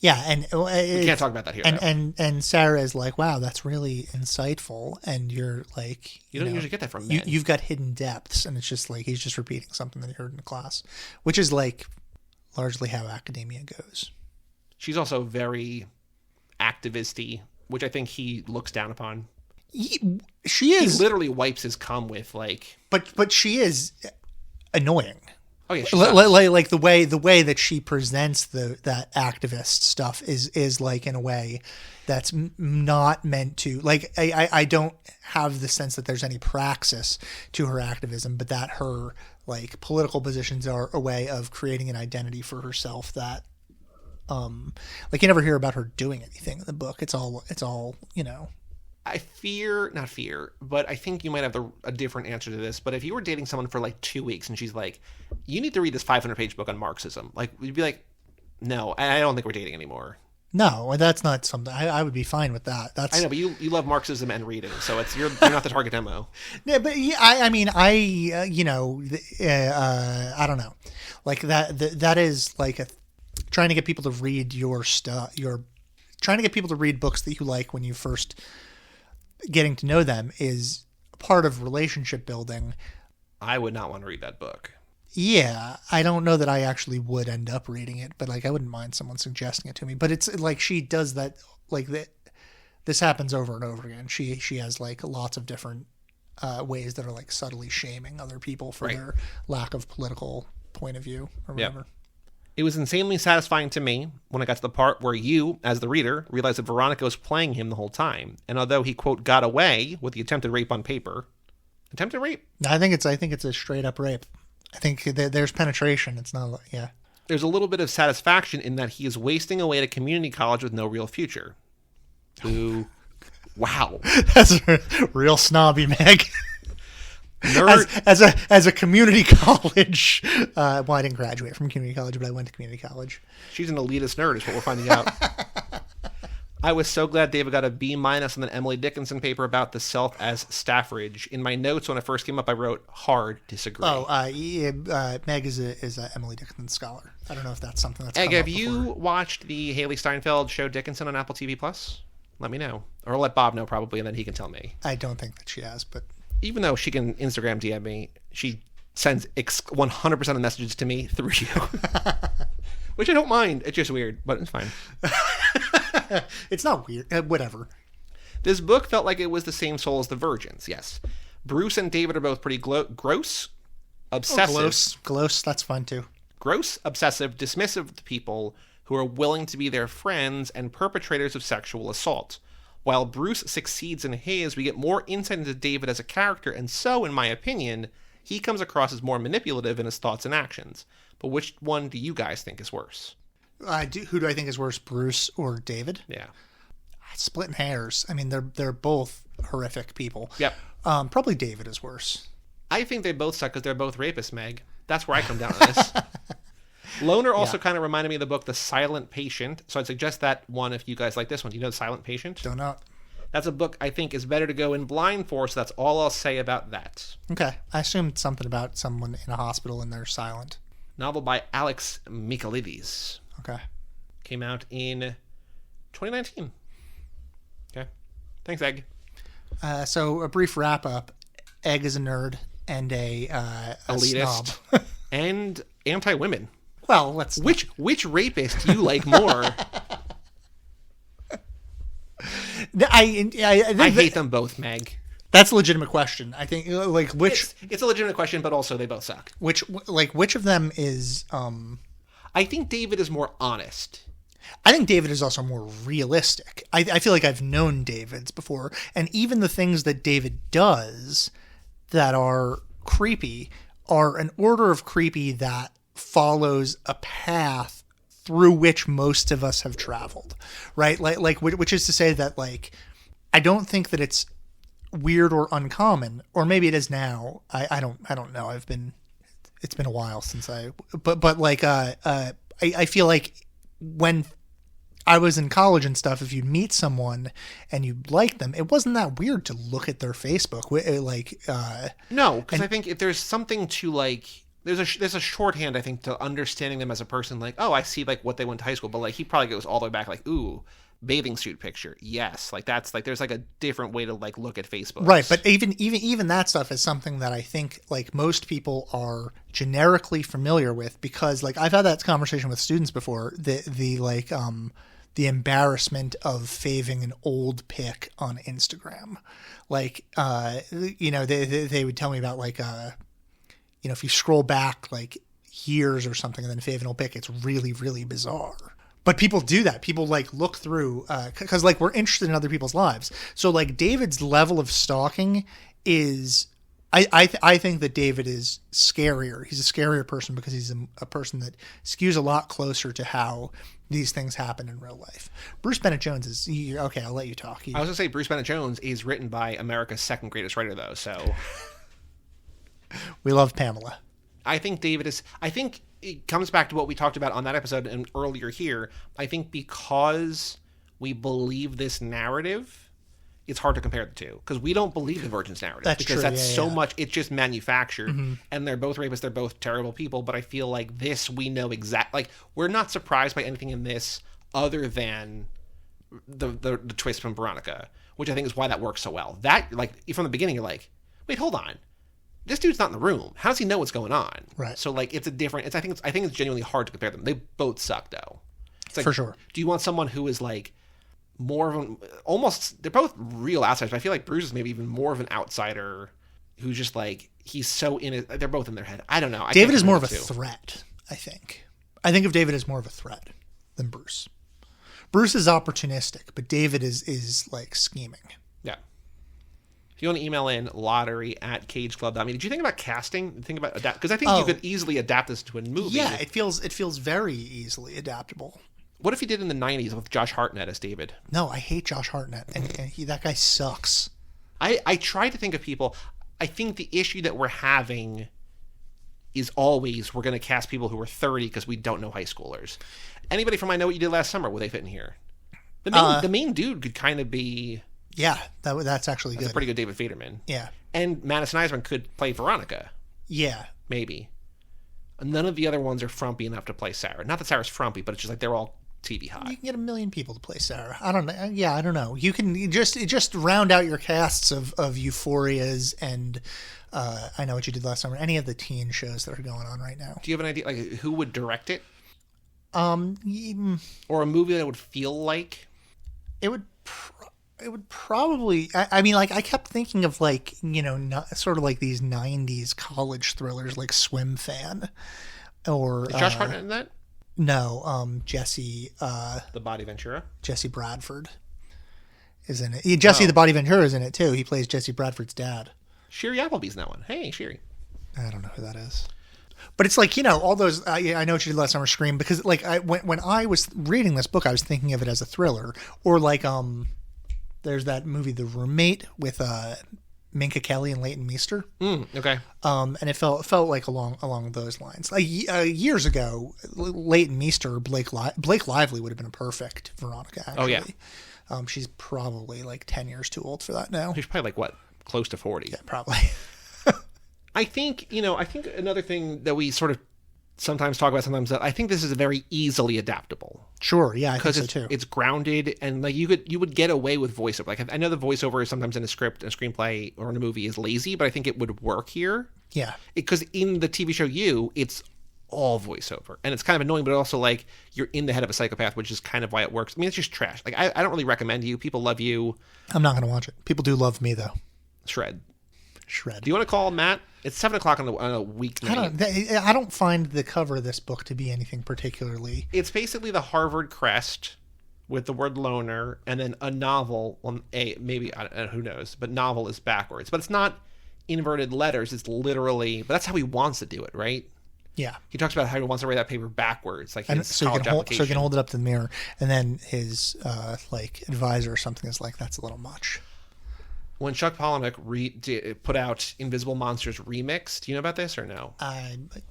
Yeah, and we can't talk about that here. And Sarah is like, "Wow, that's really insightful." And you're like, you don't usually get that from men. You've got hidden depths, and it's just like he's just repeating something that he heard in class, which is like largely how academia goes. She's also very activist-y, which I think he looks down upon. She is. He literally wipes his cum with like. But she is annoying. Oh yeah, like the way that she presents that activist stuff is like in a way that's not meant to, like, I don't have the sense that there's any praxis to her activism, but that her like political positions are a way of creating an identity for herself that like you never hear about her doing anything in the book. It's all I not fear, but I think you might have a different answer to this. But if you were dating someone for like 2 weeks and she's like, you need to read this 500-page book on Marxism, like, you'd be like, no, I don't think we're dating anymore. No, that's not something I would be fine with that. That's, I know, but you love Marxism and reading, so you're not the target demo. Yeah, but yeah, I mean, I don't know, like that is like trying to get people to read your stuff. You're trying to get people to read books that you like when you first getting to know them is part of relationship building. I would not want to read that book. Yeah, I don't know that I actually would end up reading it, but like I wouldn't mind someone suggesting it to me. But it's like she does that, like that. This happens over and over again. She has like lots of different ways that are like subtly shaming other people for their lack of political point of view or whatever. Yep. It was insanely satisfying to me when I got to the part where you, as the reader, realized that Veronica was playing him the whole time. And although he, quote, got away with the attempted rape on paper. Attempted rape? I think it's a straight up rape. I think there's penetration. It's not, yeah. There's a little bit of satisfaction in that he is wasting away at a community college with no real future. Ooh. Wow. That's real snobby, Meg. Nerd. As a community college, well, I didn't graduate from community college, but I went to community college. She's an elitist nerd, is what we're finding out. I was so glad David got a B- on that Emily Dickinson paper about the self as Staffridge. In my notes when it first came up, I wrote hard disagree. Meg is a Emily Dickinson scholar. I don't know if that's something that's. Egg, have you watched the Haley Steinfeld show Dickinson on Apple TV Plus? Let me know, or let Bob know probably, and then he can tell me. I don't think that she has, but. Even though she can Instagram DM me, she sends 100% of messages to me through you. Which I don't mind. It's just weird, but it's fine. It's not weird. Whatever. This book felt like it was the same soul as The Virgins, yes. Bruce and David are both pretty gross, obsessive. Gross, that's fun too. Gross, obsessive, dismissive of the people who are willing to be their friends and perpetrators of sexual assault. While Bruce succeeds in his, we get more insight into David as a character, and so, in my opinion, he comes across as more manipulative in his thoughts and actions. But which one do you guys think is worse? Who do I think is worse, Bruce or David? Yeah. Splitting hairs. I mean, they're both horrific people. Yep. Probably David is worse. I think they both suck because they're both rapists, Meg. That's where I come down on this. Loner also kind of reminded me of the book The Silent Patient, so I'd suggest that one if you guys like this one. Do you know The Silent Patient? Don't know. That's a book I think is better to go in blind for, so that's all I'll say about that. Okay. I assumed something about someone in a hospital and they're silent. Novel by Alex Michaelides. Okay. Came out in 2019. Okay. Thanks, Egg. So a brief wrap-up. Egg is a nerd and a elitist. Snob. And anti-women. Well, let's... Which rapist do you like more? I hate them both, Meg. That's a legitimate question. I think, like, which... It's a legitimate question, but also they both suck. Which of them is... I think David is more honest. I think David is also more realistic. I feel like I've known David's before, and even the things that David does that are creepy are an order of creepy that follows a path through which most of us have traveled, right? Like, which is to say that, like, I don't think that it's weird or uncommon, or maybe it is now. I don't know. It's been a while since but like, I feel like when I was in college and stuff, if you meet someone and you like them, it wasn't that weird to look at their Facebook. No, because I think if there's something to, like, there's a shorthand, I think, to understanding them as a person. Like, oh, I see, like, what they went to high school, but, like, he probably goes all the way back, like, ooh, bathing suit picture. Yes, like, that's, like, there's, like, a different way to, like, look at Facebook. Right, but even that stuff is something that I think, like, most people are generically familiar with, because, like, I've had that conversation with students before. The embarrassment of faving an old pic on Instagram. Like, they would tell me about, like, if you scroll back, like, years or something and then fave an old pic, it's really, really bizarre. But people do that. People, like, look through, because, like, we're interested in other people's lives. So, like, David's level of stalking is... I think that David is scarier. He's a scarier person because he's a person that skews a lot closer to how these things happen in real life. Bruce Bennett-Jones is... Okay, I'll let you talk. I was going to say Bruce Bennett-Jones is written by America's second greatest writer, though, so... We love Pamela. I think David is... I think it comes back to what we talked about on that episode and earlier here. I think because we believe this narrative... It's hard to compare the two because we don't believe the Virgin's narrative. That's because true. That's yeah, so yeah. much. It's just manufactured, Mm-hmm. and they're both rapists. They're both terrible people. But I feel like this, we know exactly. Like, we're not surprised by anything in this other than the twist from Veronica, which I think is why that works so well. That, like, from the beginning, you're like, wait, hold on, this dude's not in the room. How does he know what's going on? Right. So, like, it's a different. I think it's genuinely hard to compare them. They both suck, though. It's like, for sure. Do you want someone who is like more of an almost? They're both real outsiders, but I feel like Bruce is maybe even more of an outsider who's just like he's so in it. They're both in their head. I don't know. David is more of a threat. I think of David as more of a threat than Bruce. Bruce is opportunistic, but David is like scheming. Yeah. If you want to email in lottery@cageclub.me. Did you think about casting? Think about adapt because I think you could easily adapt this to a movie. Yeah, it feels very easily adaptable. What if he did in the 90s with Josh Hartnett as David? No, I hate Josh Hartnett, and that guy sucks. I try to think of people. I think the issue that we're having is always we're going to cast people who are 30 because we don't know high schoolers. Anybody from I Know What You Did Last Summer, will they fit in here? The main dude could kind of be... Yeah, that's actually good. That's a pretty good David Federman. Yeah. And Madison Eisman could play Veronica. Yeah. Maybe. None of the other ones are frumpy enough to play Sarah. Not that Sarah's frumpy, but it's just like they're all TV hot. You can get 1 million people to play Sarah. I don't know. Yeah, I don't know. You can just round out your casts of Euphorias and I Know What You Did Last Summer. Any of the teen shows that are going on right now. Do you have an idea, like who would direct it, or a movie that would feel like it would probably? I mean, like I kept thinking of like sort of like these '90s college thrillers, like Swim Fan, or is Josh Hartnett in that? No, Jesse. The Body Ventura. Jesse Bradford is in it. Jesse the Body Ventura is in it too. He plays Jesse Bradford's dad. Sherry Appleby's in that one. Hey, Sherry. I don't know who that is. But it's like, all those, I Know What You Did Last Summer Scream, because like when I was reading this book, I was thinking of it as a thriller, or like there's that movie The Roommate with Minka Kelly and Leighton Meester. Okay. And it felt like along those lines. Like years ago, Leighton Meester, Blake Lively would have been a perfect Veronica. Actually. Oh yeah. She's probably like 10 years too old for that now. She's probably like what, close to 40. Yeah, probably. I think another thing that we sort of sometimes talk about that I think this is very easily adaptable. Sure, yeah, I think so too. It's grounded, and like you would get away with voiceover. Like I know the voiceover is sometimes in a script, a screenplay, or in a movie is lazy, but I think it would work here. Yeah, because in the TV show it's all voiceover, and it's kind of annoying, but also like you're in the head of a psychopath, which is kind of why it works. I mean, it's just trash. Like I don't really recommend you. People love you. I'm not going to watch it. People do love me though. Shred. Do you want to call Matt? It's 7:00 on a weeknight. I don't find the cover of this book to be anything particularly. It's basically the Harvard crest with the word loner, and then a novel. Well, maybe who knows? But novel is backwards. But it's not inverted letters. It's literally. But that's how he wants to do it, right? Yeah. He talks about how he wants to write that paper backwards, like his so college application. So he can hold it up to the mirror, and then his like advisor or something is like, "That's a little much." When Chuck Palahniuk put out Invisible Monsters Remix, do you know about this or no?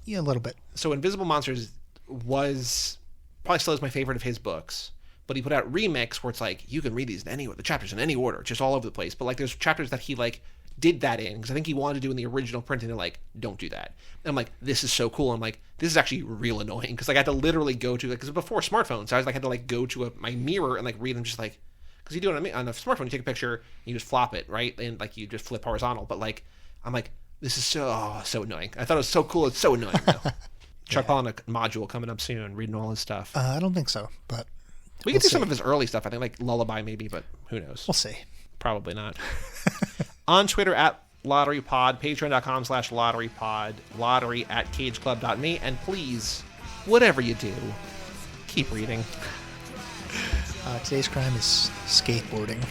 Yeah, a little bit. So Invisible Monsters was probably still is my favorite of his books, but he put out Remix where it's like you can read these in the chapters in any order, just all over the place. But like there's chapters that he like did that in because I think he wanted to do in the original printing. They're like, don't do that. And I'm like, this is so cool. I'm like, this is actually real annoying because like I had to literally go to because before smartphones, so I was like had to like go to my mirror and like read them just like. Because you do it on a smartphone, you take a picture, and you just flop it, right? And like you just flip horizontal. But like, I'm like, this is so annoying. I thought it was so cool. It's so annoying though. Chuck Palahniuk module coming up soon, reading all his stuff. I don't think so, but we can do some of his early stuff. I think like Lullaby maybe, but who knows? We'll see. Probably not. On Twitter at LotteryPod, patreon.com/LotteryPod, lottery@cageclub.me, and please, whatever you do, keep reading. Today's crime is skateboarding.